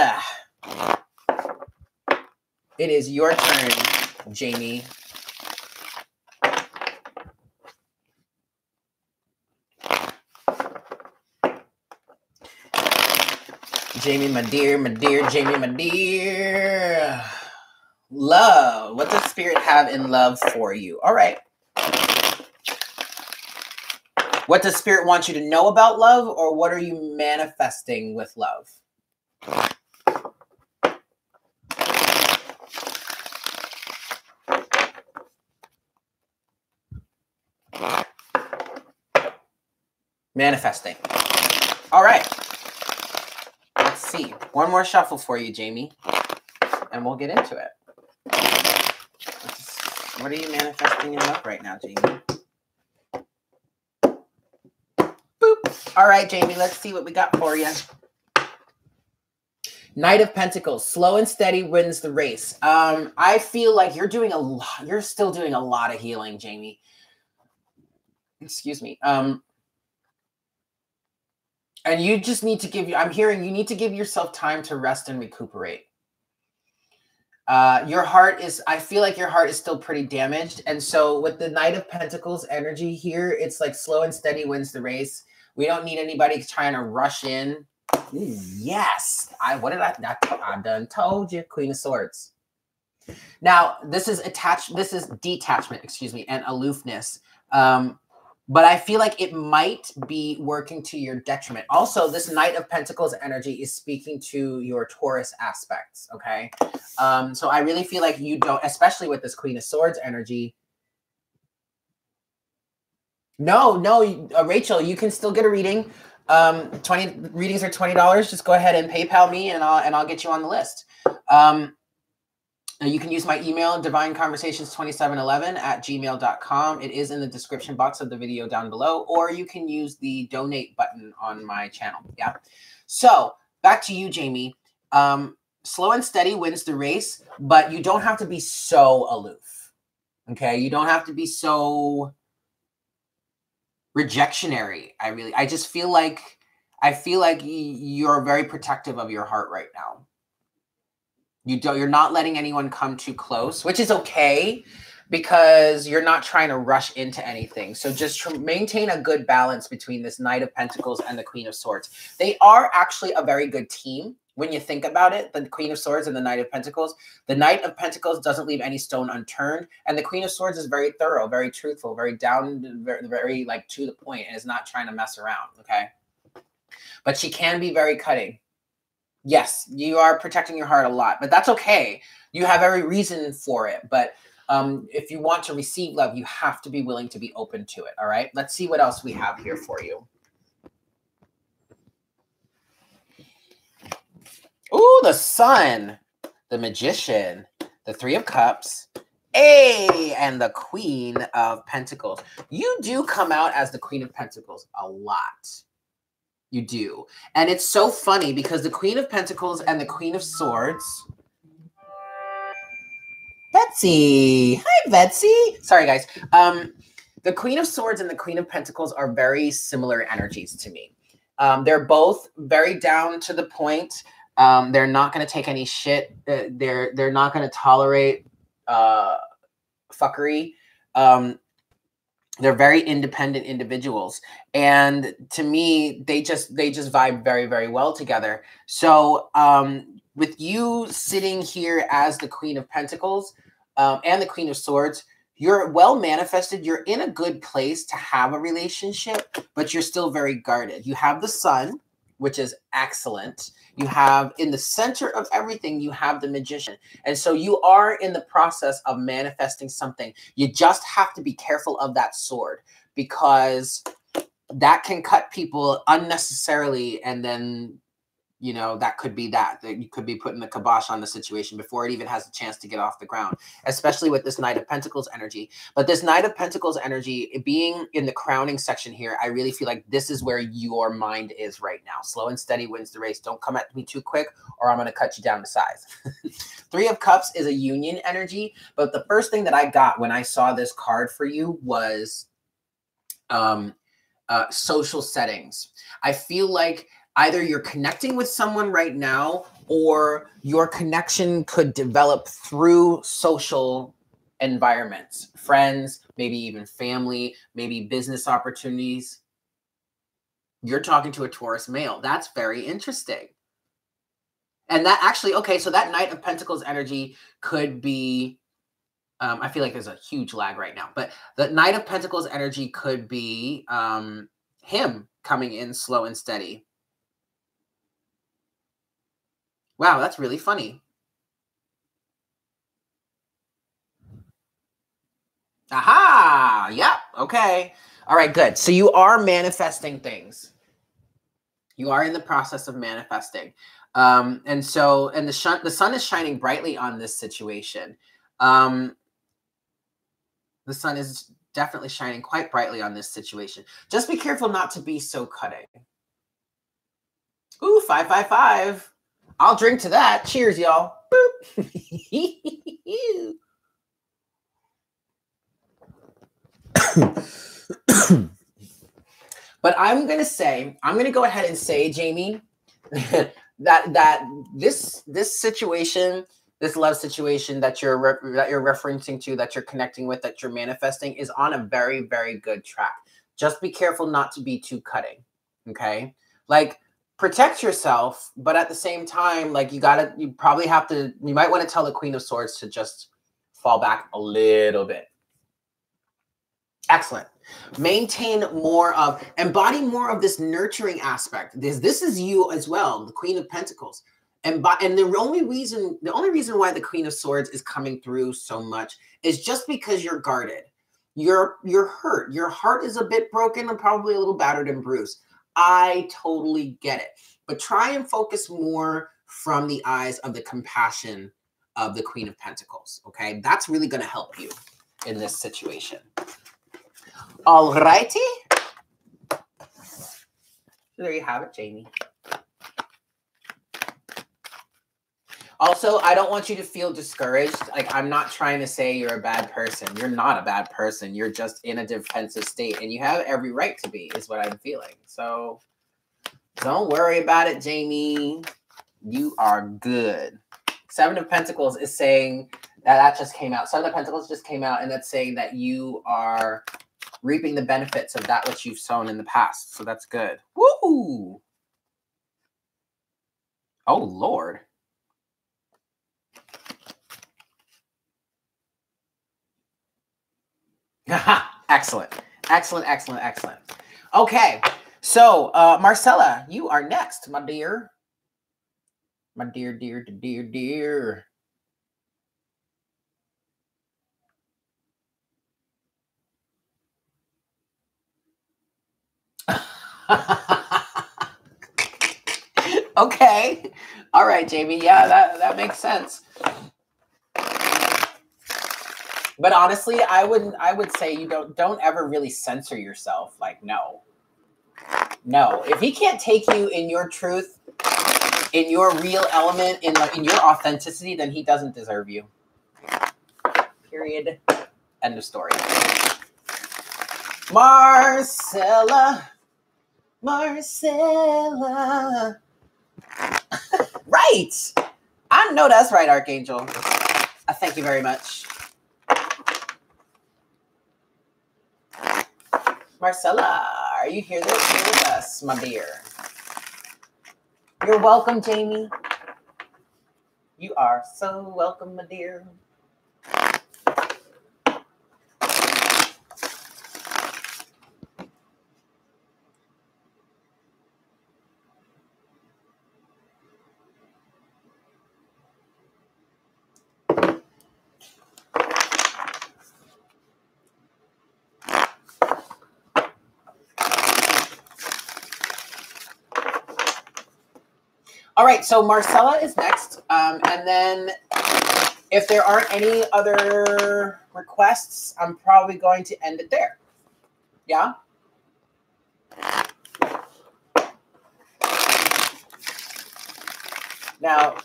It is your turn, Jamie. Jamie, my dear, Jamie, my dear. Love. What does Spirit have in love for you? All right. What does Spirit want you to know about love, or what are you manifesting with love? Manifesting. All right. Let's see. One more shuffle for you, Jamie, and we'll get into it. What are you manifesting in love right now, Jamie? Boop. All right, Jamie, let's see what we got for you. Knight of Pentacles, slow and steady wins the race. I feel like you're doing a lot. You're still doing a lot of healing, Jamie. Excuse me. And you just need to give you, I'm hearing you need to give yourself time to rest and recuperate. Your heart is, I feel like your heart is still pretty damaged. And so with the Knight of Pentacles energy here, it's like slow and steady wins the race. We don't need anybody trying to rush in. Ooh, yes. I done told you, Queen of Swords. Now, this is detachment, excuse me, and aloofness. But I feel like it might be working to your detriment. Also, this Knight of Pentacles energy is speaking to your Taurus aspects, okay? So I really feel like you don't, especially with this Queen of Swords energy. No, Rachel, you can still get a reading. 20 readings are $20. Just go ahead and PayPal me, and I'll get you on the list. You can use my email, divineconversations2711@gmail.com. It is in the description box of the video down below, or you can use the donate button on my channel. Yeah. So back to you, Jamie. Slow and steady wins the race, but you don't have to be so aloof. Okay. You don't have to be so rejectionary. I just feel like, you're very protective of your heart right now. You're not letting anyone come too close, which is okay. because you're not trying to rush into anything. So just maintain a good balance between this Knight of Pentacles and the Queen of Swords. They are actually a very good team when you think about it, the Queen of Swords and the Knight of Pentacles. The Knight of Pentacles doesn't leave any stone unturned, and the Queen of Swords is very thorough, very truthful, very down, very like to the point, and is not trying to mess around, okay? But she can be very cutting. Yes, you are protecting your heart a lot, but that's okay. You have every reason for it, but if you want to receive love, you have to be willing to be open to it, all right? Let's see what else we have here for you. Ooh, the Sun, the Magician, the Three of Cups, and the Queen of Pentacles. You do come out as the Queen of Pentacles a lot. You do. And it's so funny because the Queen of Pentacles and the Queen of Swords... Betsy. Hi, Betsy. Sorry, guys. The Queen of Swords and the Queen of Pentacles are very similar energies to me. They're both very down to the point. They're not going to take any shit. They're not going to tolerate fuckery. They're very independent individuals. And to me, they just vibe very, very well together. So with you sitting here as the Queen of Pentacles and the Queen of Swords, you're well manifested. You're in a good place to have a relationship, but you're still very guarded. You have the Sun, which is excellent. You have in the center of everything, you have the Magician. And so you are in the process of manifesting something. You just have to be careful of that sword, because that can cut people unnecessarily, and then, you know, that could be that you could be putting the kibosh on the situation before it even has a chance to get off the ground, especially with this Knight of Pentacles energy. But this Knight of Pentacles energy being in the crowning section here, I really feel like this is where your mind is right now. Slow and steady wins the race. Don't come at me too quick or I'm going to cut you down to size. Three of Cups is a union energy. But the first thing that I got when I saw this card for you was social settings. I feel like either you're connecting with someone right now, or your connection could develop through social environments, friends, maybe even family, maybe business opportunities. You're talking to a Taurus male. That's very interesting. And that actually, okay, so that Knight of Pentacles energy could be, I feel like there's a huge lag right now, but the Knight of Pentacles energy could be him coming in slow and steady. Wow, that's really funny. Aha! Yep. Okay. All right, good. So you are manifesting things. You are in the process of manifesting. And the sun is shining brightly on this situation. The sun is definitely shining quite brightly on this situation. Just be careful not to be so cutting. Ooh, 555. I'll drink to that. Cheers, y'all. But I'm going to go ahead and say, Jamie, that this situation, this love situation that you're referencing to, that you're connecting with, that you're manifesting, is on a very, very good track. Just be careful not to be too cutting. Okay? Like, protect yourself, but at the same time, like, you might want to tell the Queen of Swords to just fall back a little bit. Excellent. Embody more of this nurturing aspect. This is you as well, the Queen of Pentacles. And the only reason why the Queen of Swords is coming through so much is just because you're guarded. You're hurt. Your heart is a bit broken and probably a little battered and bruised. I totally get it. But try and focus more from the eyes of the compassion of the Queen of Pentacles, okay? That's really going to help you in this situation. All righty. There you have it, Jamie. Also, I don't want you to feel discouraged. Like, I'm not trying to say you're a bad person. You're not a bad person. You're just in a defensive state, and you have every right to be, is what I'm feeling. So don't worry about it, Jamie. You are good. Seven of Pentacles is saying That just came out. Seven of Pentacles just came out, and that's saying that you are reaping the benefits of that which you've sown in the past. So that's good. Woo! Oh, Lord. Excellent. Excellent, excellent, excellent. Okay. So, Marcella, you are next, my dear. My dear, dear, dear, dear. Okay. All right, Jamie. Yeah, that makes sense. But honestly, I would say you don't ever really censor yourself. Like, no. No. If he can't take you in your truth, in your real element, in your authenticity, then he doesn't deserve you. Period. End of story. Marcella. Right. I know that's right, Archangel. Thank you very much. Marcella, are you here with us, my dear? You're welcome, Jamie. You are so welcome, my dear. All right, so Marcella is next. And then if there aren't any other requests, I'm probably going to end it there. Yeah? Now,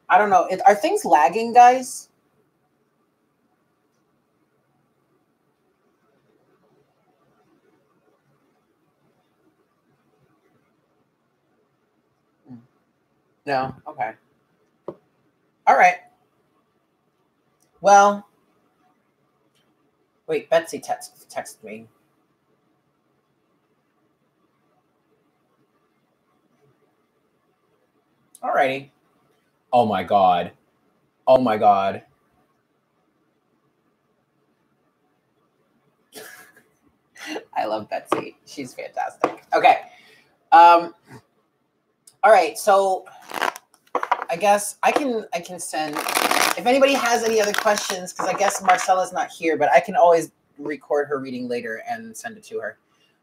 I don't know. Are things lagging, guys? No? Okay. All right. Well, wait, Betsy texted me. All righty. Oh, my God. Oh, my God. I love Betsy. She's fantastic. Okay. All right. So I guess I can send, if anybody has any other questions, because I guess Marcella's not here, but I can always record her reading later and send it to her.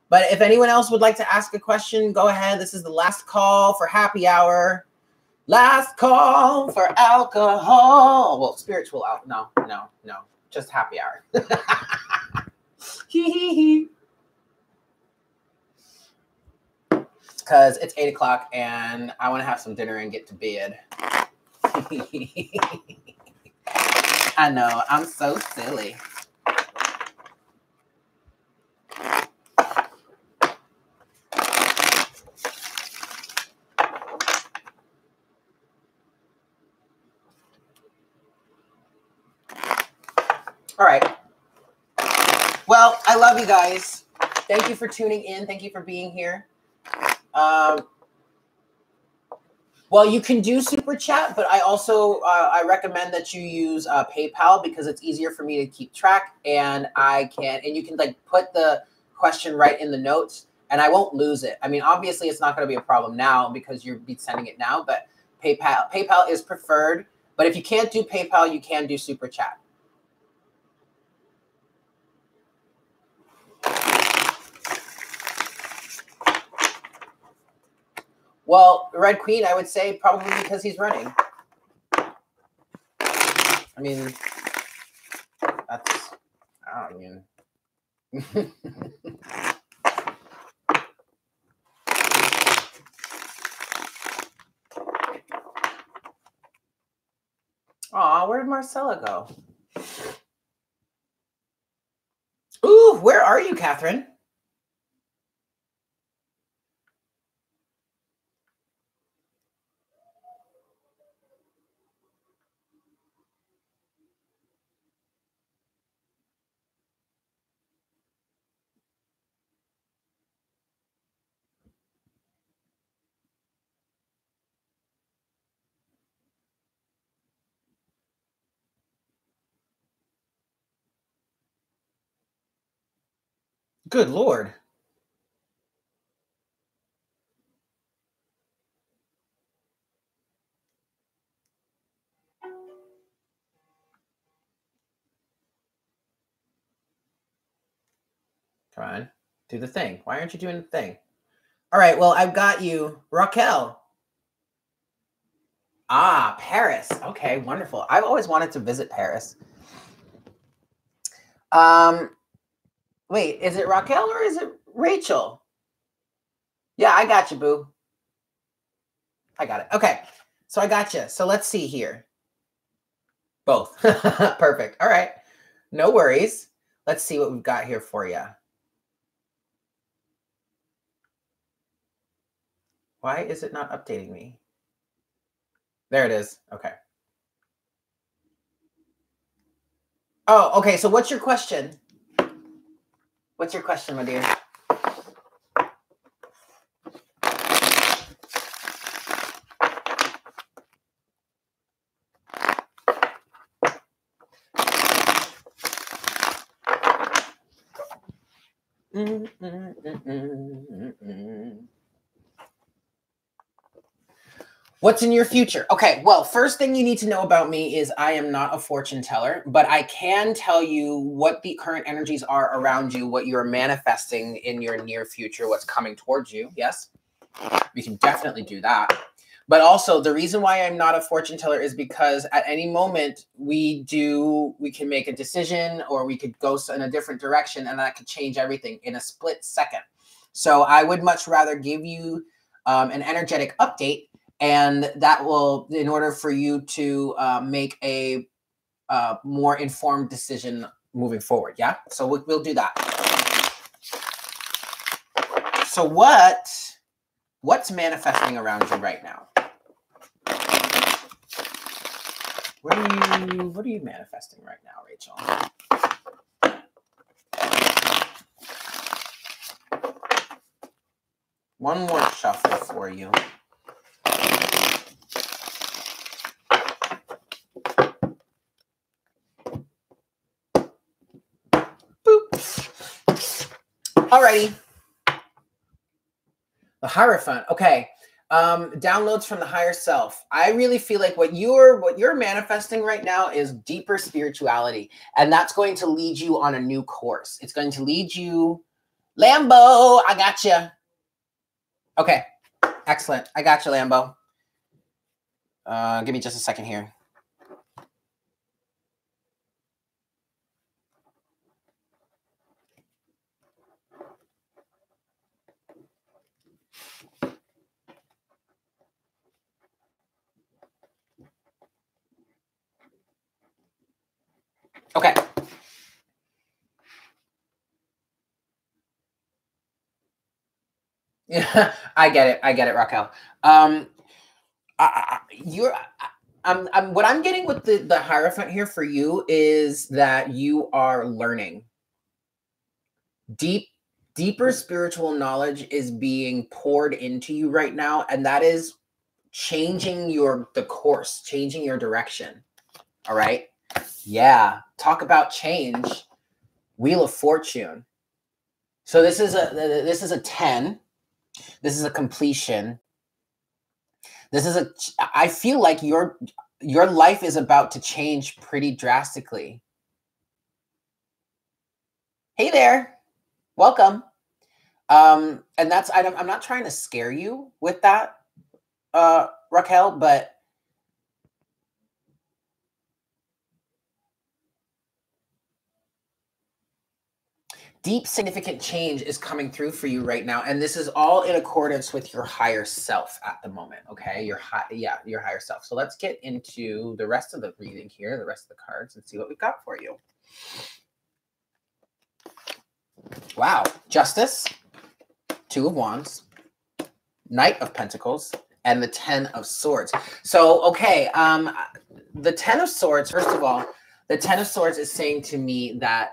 But if anyone else would like to ask a question, go ahead. This is the last call for happy hour. Last call for alcohol. Well, spiritual alcohol. No. Just happy hour. Because it's 8 o'clock and I want to have some dinner and get to bed. I know. I'm so silly. All right. Well, I love you guys. Thank you for tuning in. Thank you for being here. Well, you can do super chat, but I also I recommend that you use PayPal because it's easier for me to keep track, and you can like put the question right in the notes, and I won't lose it. I mean, obviously, it's not going to be a problem now because you'll be sending it now, but PayPal is preferred. But if you can't do PayPal, you can do super chat. Well, Red Queen, I would say probably because he's running. I mean, I don't mean. Aw, where did Marcella go? Ooh, where are you, Catherine? Good Lord. Come on, do the thing. Why aren't you doing the thing? All right, well, I've got you, Raquel. Ah, Paris. Okay, wonderful. I've always wanted to visit Paris. Wait, is it Raquel or is it Rachel? Yeah, I got you, boo. I got it. Okay, so I got you. So let's see here. Both. Perfect. All right, no worries. Let's see what we've got here for you. Why is it not updating me? There it is. Okay. Oh, okay. So what's your question? What's your question, my dear? What's in your future? Okay, well, first thing you need to know about me is I am not a fortune teller, but I can tell you what the current energies are around you, what you're manifesting in your near future, what's coming towards you. Yes, we can definitely do that. But also the reason why I'm not a fortune teller is because at any moment we can make a decision or we could go in a different direction and that could change everything in a split second. So I would much rather give you an energetic update, and that will, in order for you to make a more informed decision moving forward. Yeah, so we'll do that. So what's manifesting around you right now? What are you manifesting right now, Rachel? One more shuffle for you. Boop. Alrighty. The Hierophant. Okay. Downloads from the higher self. I really feel like what you're manifesting right now is deeper spirituality, and that's going to lead you on a new course. It's going to lead you, Lambo. I got you. Okay, excellent. I got you, Lambo. Give me just a second here. Okay. Yeah, I get it, Raquel. What I'm getting with the Hierophant here for you is that you are learning. Deeper spiritual knowledge is being poured into you right now, and that is changing the course, changing your direction. All right. Yeah. Talk about change. Wheel of Fortune. So this is a 10. This is a completion. I feel like your life is about to change pretty drastically. Hey there. Welcome. And that's, I'm not trying to scare you with that, Raquel, but deep significant change is coming through for you right now, and this is all in accordance with your higher self at the moment. Okay, your higher self. So let's get into the rest of the reading here, the rest of the cards, and see what we've got for you. Wow. Justice, Two of Wands, Knight of Pentacles, and the 10 of Swords. So okay, the 10 of Swords, first of all, the 10 of Swords is saying to me that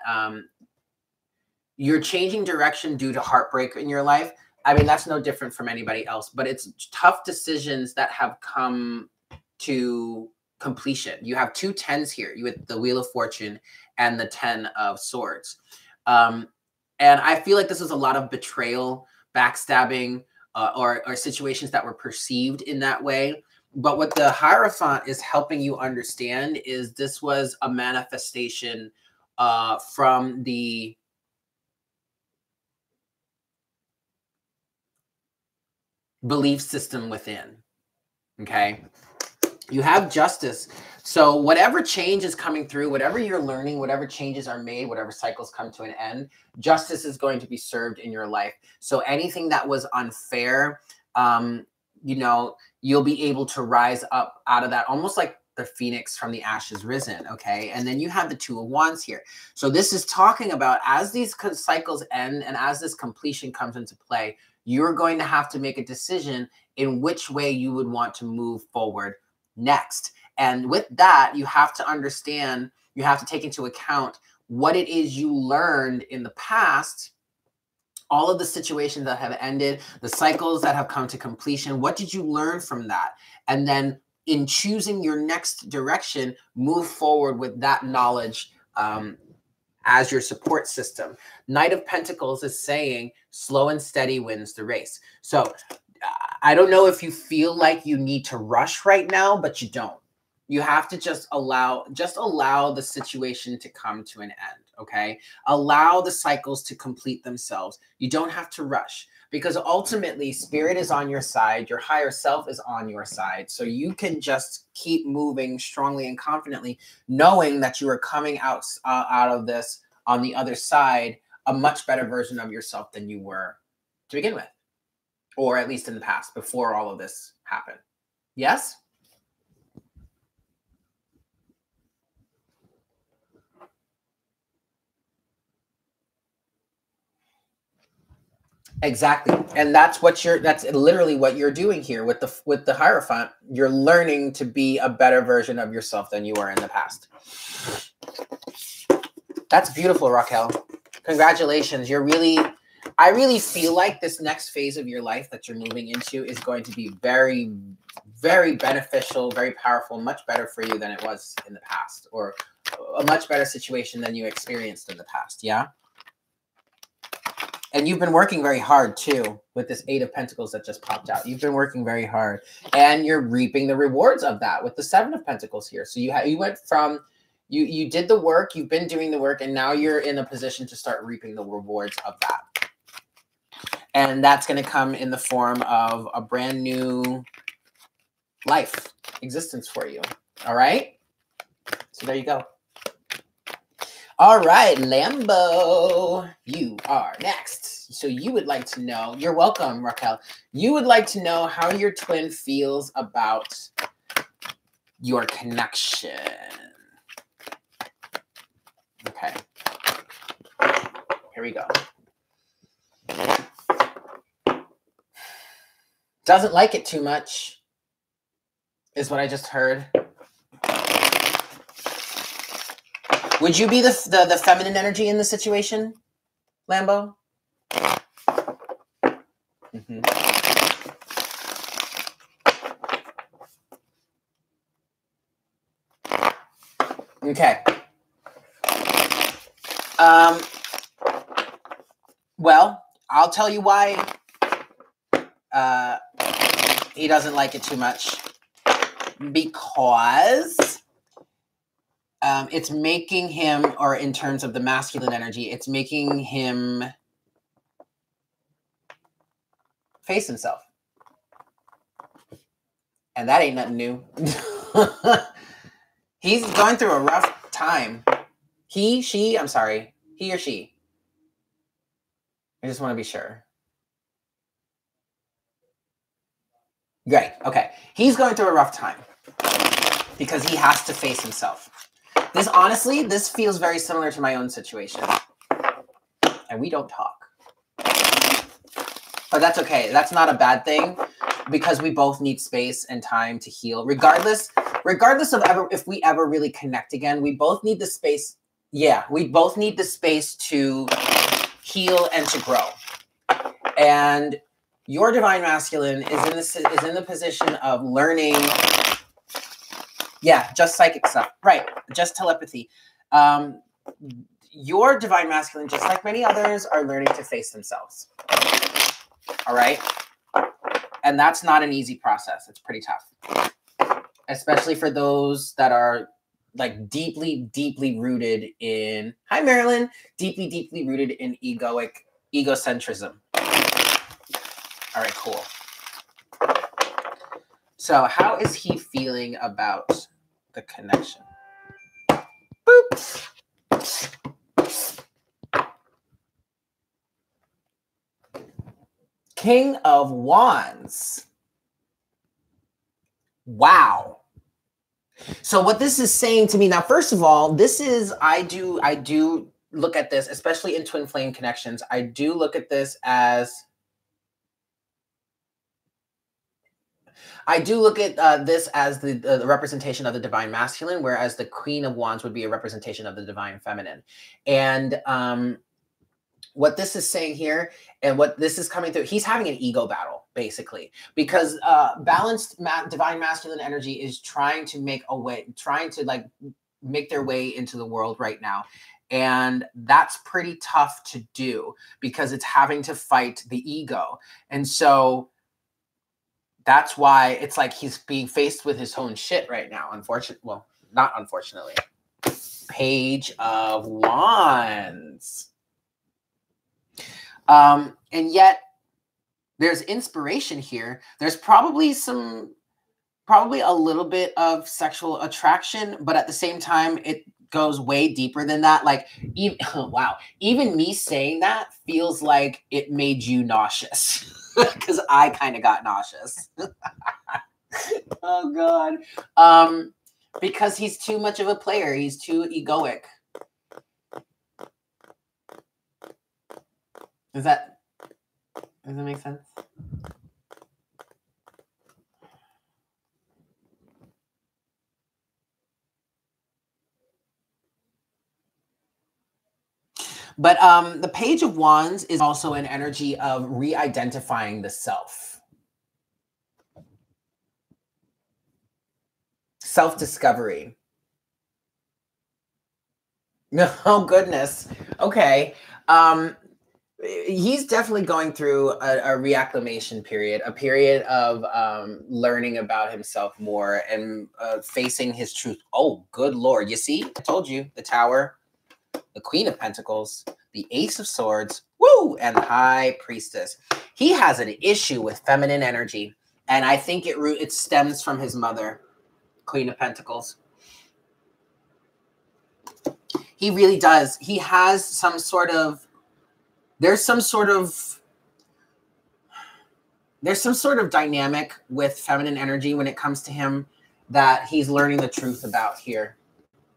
you're changing direction due to heartbreak in your life. I mean, that's no different from anybody else, but it's tough decisions that have come to completion. You have two 10s here. You have the Wheel of Fortune and the 10 of Swords. And I feel like this is a lot of betrayal, backstabbing, or situations that were perceived in that way. But what the Hierophant is helping you understand is this was a manifestation from the belief system within. Okay. You have justice. So whatever change is coming through, whatever you're learning, whatever changes are made, whatever cycles come to an end, justice is going to be served in your life. So anything that was unfair, you know, you'll be able to rise up out of that, almost like the phoenix from the ashes risen. Okay. And then you have the Two of Wands here. So this is talking about as these cycles end and as this completion comes into play, you're going to have to make a decision in which way you would want to move forward next. And with that, you have to understand, you have to take into account what it is you learned in the past, all of the situations that have ended, the cycles that have come to completion. What did you learn from that? And then in choosing your next direction, move forward with that knowledge as your support system. Knight of Pentacles is saying slow and steady wins the race. So I don't know if you feel like you need to rush right now, but you don't. You have to just allow the situation to come to an end, okay? Allow the cycles to complete themselves. You don't have to rush because ultimately Spirit is on your side. Your higher self is on your side. So you can just keep moving strongly and confidently, knowing that you are coming out of this on the other side, a much better version of yourself than you were to begin with. Or at least in the past, before all of this happened. Yes? Exactly. And that's literally what you're doing here with the Hierophant. You're learning to be a better version of yourself than you were in the past. That's beautiful, Raquel. Congratulations. I really feel like this next phase of your life that you're moving into is going to be very, very beneficial, very powerful, much better for you than it was in the past, or a much better situation than you experienced in the past. Yeah. And you've been working very hard too with this Eight of Pentacles that just popped out. You've been working very hard and you're reaping the rewards of that with the Seven of Pentacles here. So you went from, you did the work, you've been doing the work, and now you're in a position to start reaping the rewards of that. And that's going to come in the form of a brand new life existence for you. All right. So there you go. All right, Lambo, you are next. So you would like to know, you're welcome, Raquel. You would like to know how your twin feels about your connection. Okay. Here we go. Doesn't like it too much, is what I just heard. Would you be the feminine energy in the situation, Lambo? Mm-hmm. Okay. Well, I'll tell you why he doesn't like it too much. Because it's making him, or in terms of the masculine energy, it's making him face himself. And that ain't nothing new. He's going through a rough time. He or she. I just want to be sure. Great. Okay. He's going through a rough time because he has to face himself. This feels very similar to my own situation. And we don't talk. But that's okay. That's not a bad thing because we both need space and time to heal. Regardless of if we ever really connect again, we both need the space. Yeah, we both need the space to heal and to grow. And your divine masculine is in the position of learning. Yeah, just psychic stuff. Right. Just telepathy. your divine masculine, just like many others, are learning to face themselves. All right. And that's not an easy process. It's pretty tough, especially for those that are like deeply, deeply rooted in, hi, Marilyn, deeply, deeply rooted in egocentrism. All right, cool. So how is he feeling about the connection? Boop. King of Wands. Wow. So what this is saying to me now, first of all, this is, I do look at this, especially in twin flame connections. I do look at this as, the representation of the divine masculine, whereas the Queen of Wands would be a representation of the divine feminine. And what this is saying here and what this is coming through, he's having an ego battle, basically, because balanced divine masculine energy is trying to make a way, trying to like make their way into the world right now. And that's pretty tough to do because it's having to fight the ego. And so that's why it's like he's being faced with his own shit right now. Unfortunately, well, not unfortunately. Page of Wands. And yet there's inspiration here. There's probably a little bit of sexual attraction, but at the same time, it goes way deeper than that. Like, even, wow, even me saying that feels like it made you nauseous because I kind of got nauseous. Oh God. Because he's too much of a player. He's too egoic. Does that make sense? But the Page of Wands is also an energy of re-identifying the self. Self-discovery. Oh, goodness. Okay. He's definitely going through a reacclimation period, a period of learning about himself more and facing his truth. Oh, good Lord. You see, I told you, the Tower, the Queen of Pentacles, the Ace of Swords, woo, and the High Priestess. He has an issue with feminine energy, and I think it stems from his mother, Queen of Pentacles. He really does. He has some sort of, there's some sort of dynamic with feminine energy when it comes to him that he's learning the truth about here.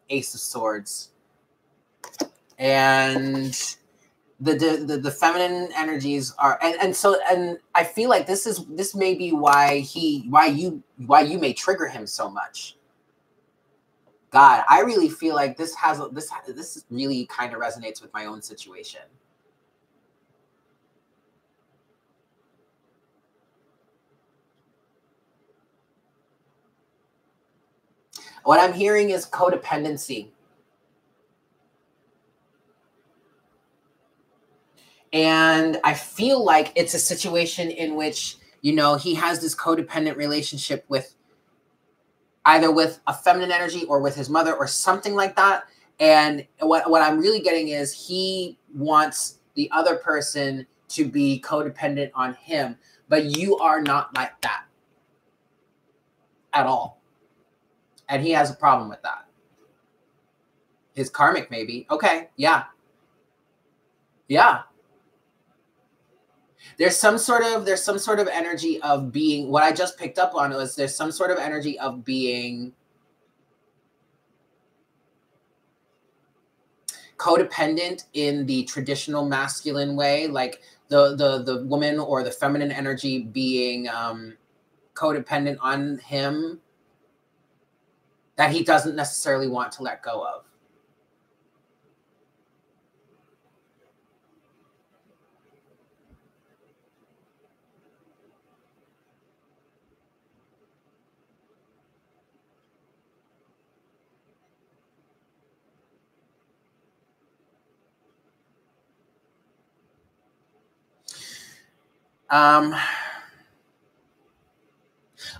Ace of Swords. And the feminine energies are, and I feel like this may be why you may trigger him so much. God, I really feel like this really kind of resonates with my own situation. What I'm hearing is codependency. And I feel like it's a situation in which, you know, he has this codependent relationship with either with a feminine energy or with his mother or something like that. And what I'm really getting is he wants the other person to be codependent on him, but you are not like that at all. And he has a problem with that. His karmic, maybe. Okay. Yeah. Yeah. There's some sort of energy of being, what I just picked up on was there's some sort of energy of being codependent in the traditional masculine way, like the woman or the feminine energy being codependent on him that he doesn't necessarily want to let go of.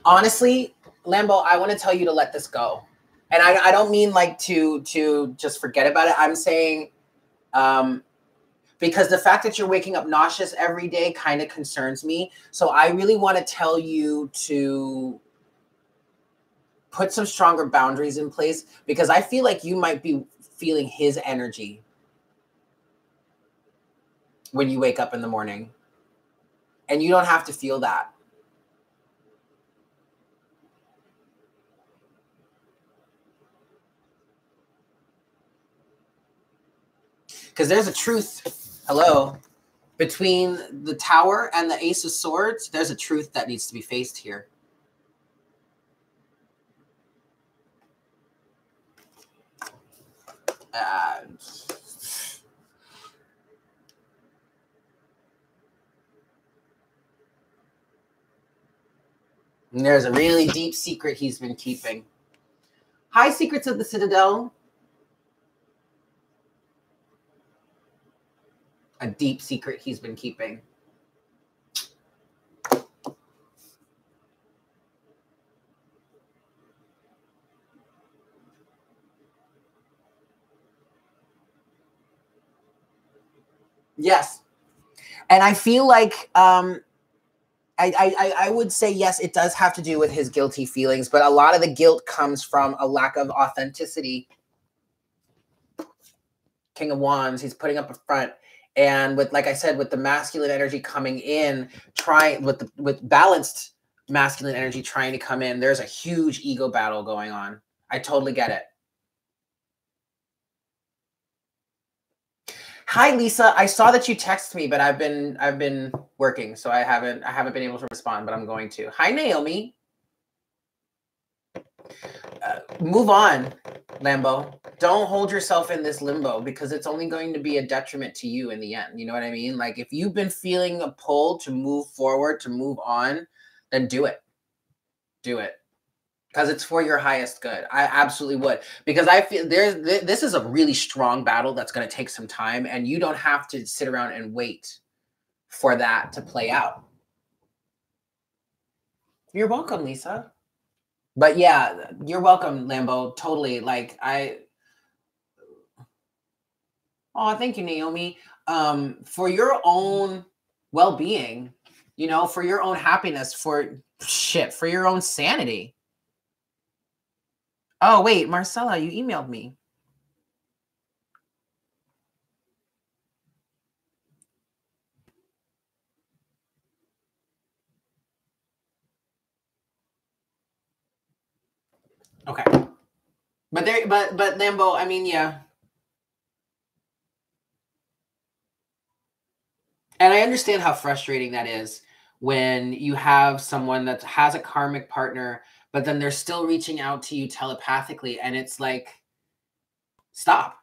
Honestly, Lambo, I want to tell you to let this go. And I don't mean like to just forget about it. I'm saying because the fact that you're waking up nauseous every day kind of concerns me. So I really want to tell you to put some stronger boundaries in place, because I feel like you might be feeling his energy when you wake up in the morning. And you don't have to feel that. Because there's a truth, hello, between the Tower and the Ace of Swords. There's a truth that needs to be faced here. And there's a really deep secret he's been keeping. High secrets of the Citadel. A deep secret he's been keeping. Yes. And I feel like I would say, yes, it does have to do with his guilty feelings, but a lot of the guilt comes from a lack of authenticity. King of Wands, he's putting up a front. And with, like I said, with the masculine energy coming in, with balanced masculine energy trying to come in, there's a huge ego battle going on. I totally get it. Hi, Lisa. I saw that you texted me, but I've been working, so I haven't been able to respond, but I'm going to. Hi, Naomi. Move on, Lambo. Don't hold yourself in this limbo, because it's only going to be a detriment to you in the end. You know what I mean? Like, if you've been feeling a pull to move forward, to move on, then do it. Do it. Because it's for your highest good. I absolutely would. Because I feel this is a really strong battle that's going to take some time, and you don't have to sit around and wait for that to play out. You're welcome, Lisa. But yeah, you're welcome, Lambo. Totally. Like, oh, thank you, Naomi. For your own well-being, you know, for your own happiness, for your own sanity. Oh, wait, Marcella, you emailed me. Okay. But Lambo, I mean, yeah. And I understand how frustrating that is when you have someone that has a karmic partner, but then they're still reaching out to you telepathically, and it's like, stop.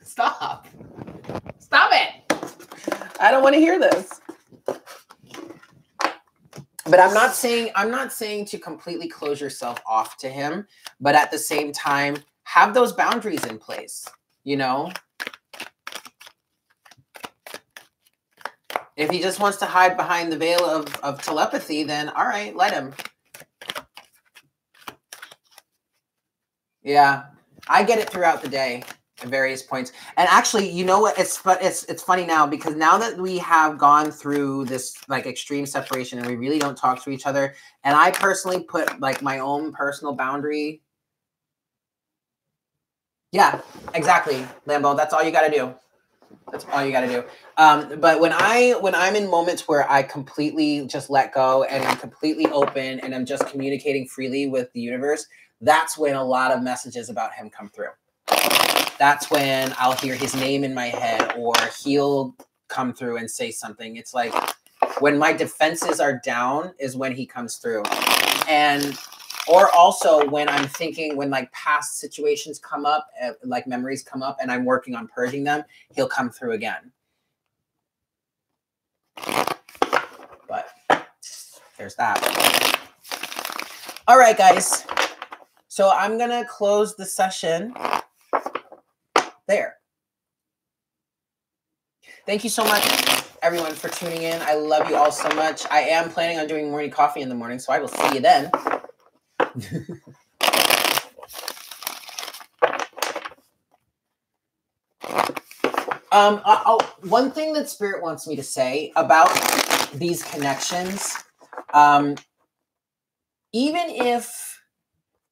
Stop. Stop it. I don't want to hear this. But I'm not saying to completely close yourself off to him, but at the same time, have those boundaries in place, you know? If he just wants to hide behind the veil of telepathy, then all right, let him. Yeah, I get it throughout the day at various points. And actually, you know what? It's funny now, because now that we have gone through this like extreme separation and we really don't talk to each other, and I personally put like my own personal boundary. Yeah, exactly, Lambo. That's all you got to do. That's all you got to do. But when I'm in moments where I completely just let go and I'm completely open and I'm just communicating freely with the universe, that's when a lot of messages about him come through. That's when I'll hear his name in my head, or he'll come through and say something. It's like when my defenses are down is when he comes through. And or also when I'm thinking, when like past situations come up, like memories come up and I'm working on purging them, he'll come through again. But there's that. All right, guys. So I'm going to close the session there. Thank you so much, everyone, for tuning in. I love you all so much. I am planning on doing morning coffee in the morning, so I will see you then. One thing that Spirit wants me to say about these connections, even if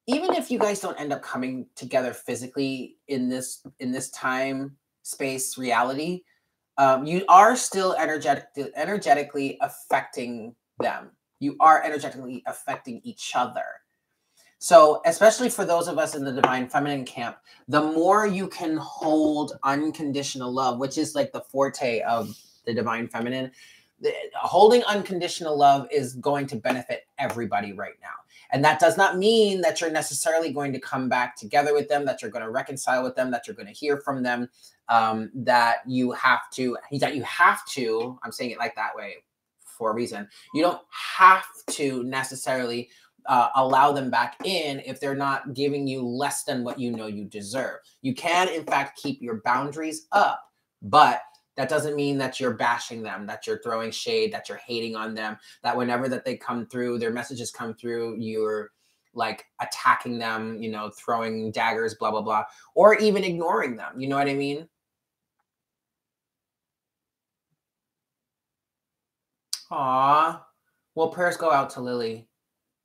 you guys don't end up coming together physically in this time space reality, you are still energetically affecting them. You are energetically affecting each other. So, especially for those of us in the Divine Feminine camp, the more you can hold unconditional love, which is like the forte of the Divine Feminine, holding unconditional love is going to benefit everybody right now. And that does not mean that you're necessarily going to come back together with them, that you're going to reconcile with them, that you're going to hear from them, that you have to, I'm saying it like that way for a reason. You don't have to necessarily allow them back in if they're not giving you less than what you know you deserve. You can, in fact, keep your boundaries up, but that doesn't mean that you're bashing them, that you're throwing shade, that you're hating on them, that whenever that they come through, their messages come through, you're like attacking them, you know, throwing daggers, blah, blah, blah, or even ignoring them. You know what I mean? Aw. Well, prayers go out to Lily.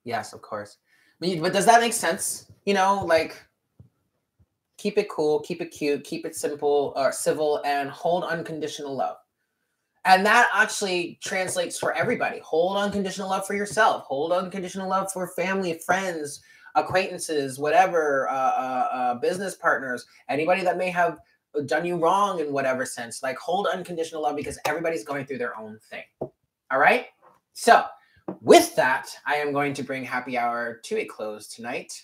Yes, of course. But does that make sense? You know, like, keep it cool, keep it cute, keep it simple or civil, and hold unconditional love. And that actually translates for everybody. Hold unconditional love for yourself. Hold unconditional love for family, friends, acquaintances, whatever, business partners, anybody that may have done you wrong in whatever sense. Like, hold unconditional love because everybody's going through their own thing. All right? So, with that, I am going to bring happy hour to a close tonight.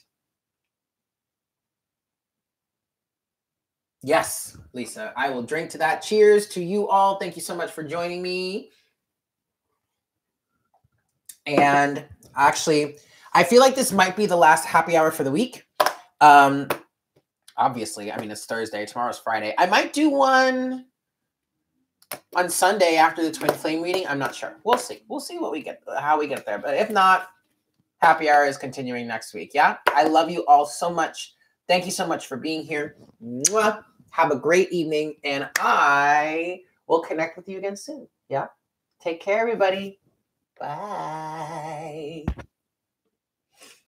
Yes, Lisa, I will drink to that. Cheers to you all. Thank you so much for joining me. And actually, I feel like this might be the last happy hour for the week. Obviously, I mean, it's Thursday. Tomorrow's Friday. I might do one on Sunday after the Twin Flame reading. I'm not sure. We'll see. We'll see what we get, how we get there. But if not, happy hour is continuing next week. Yeah. I love you all so much. Thank you so much for being here. Mwah. Have a great evening. And I will connect with you again soon. Yeah. Take care, everybody. Bye.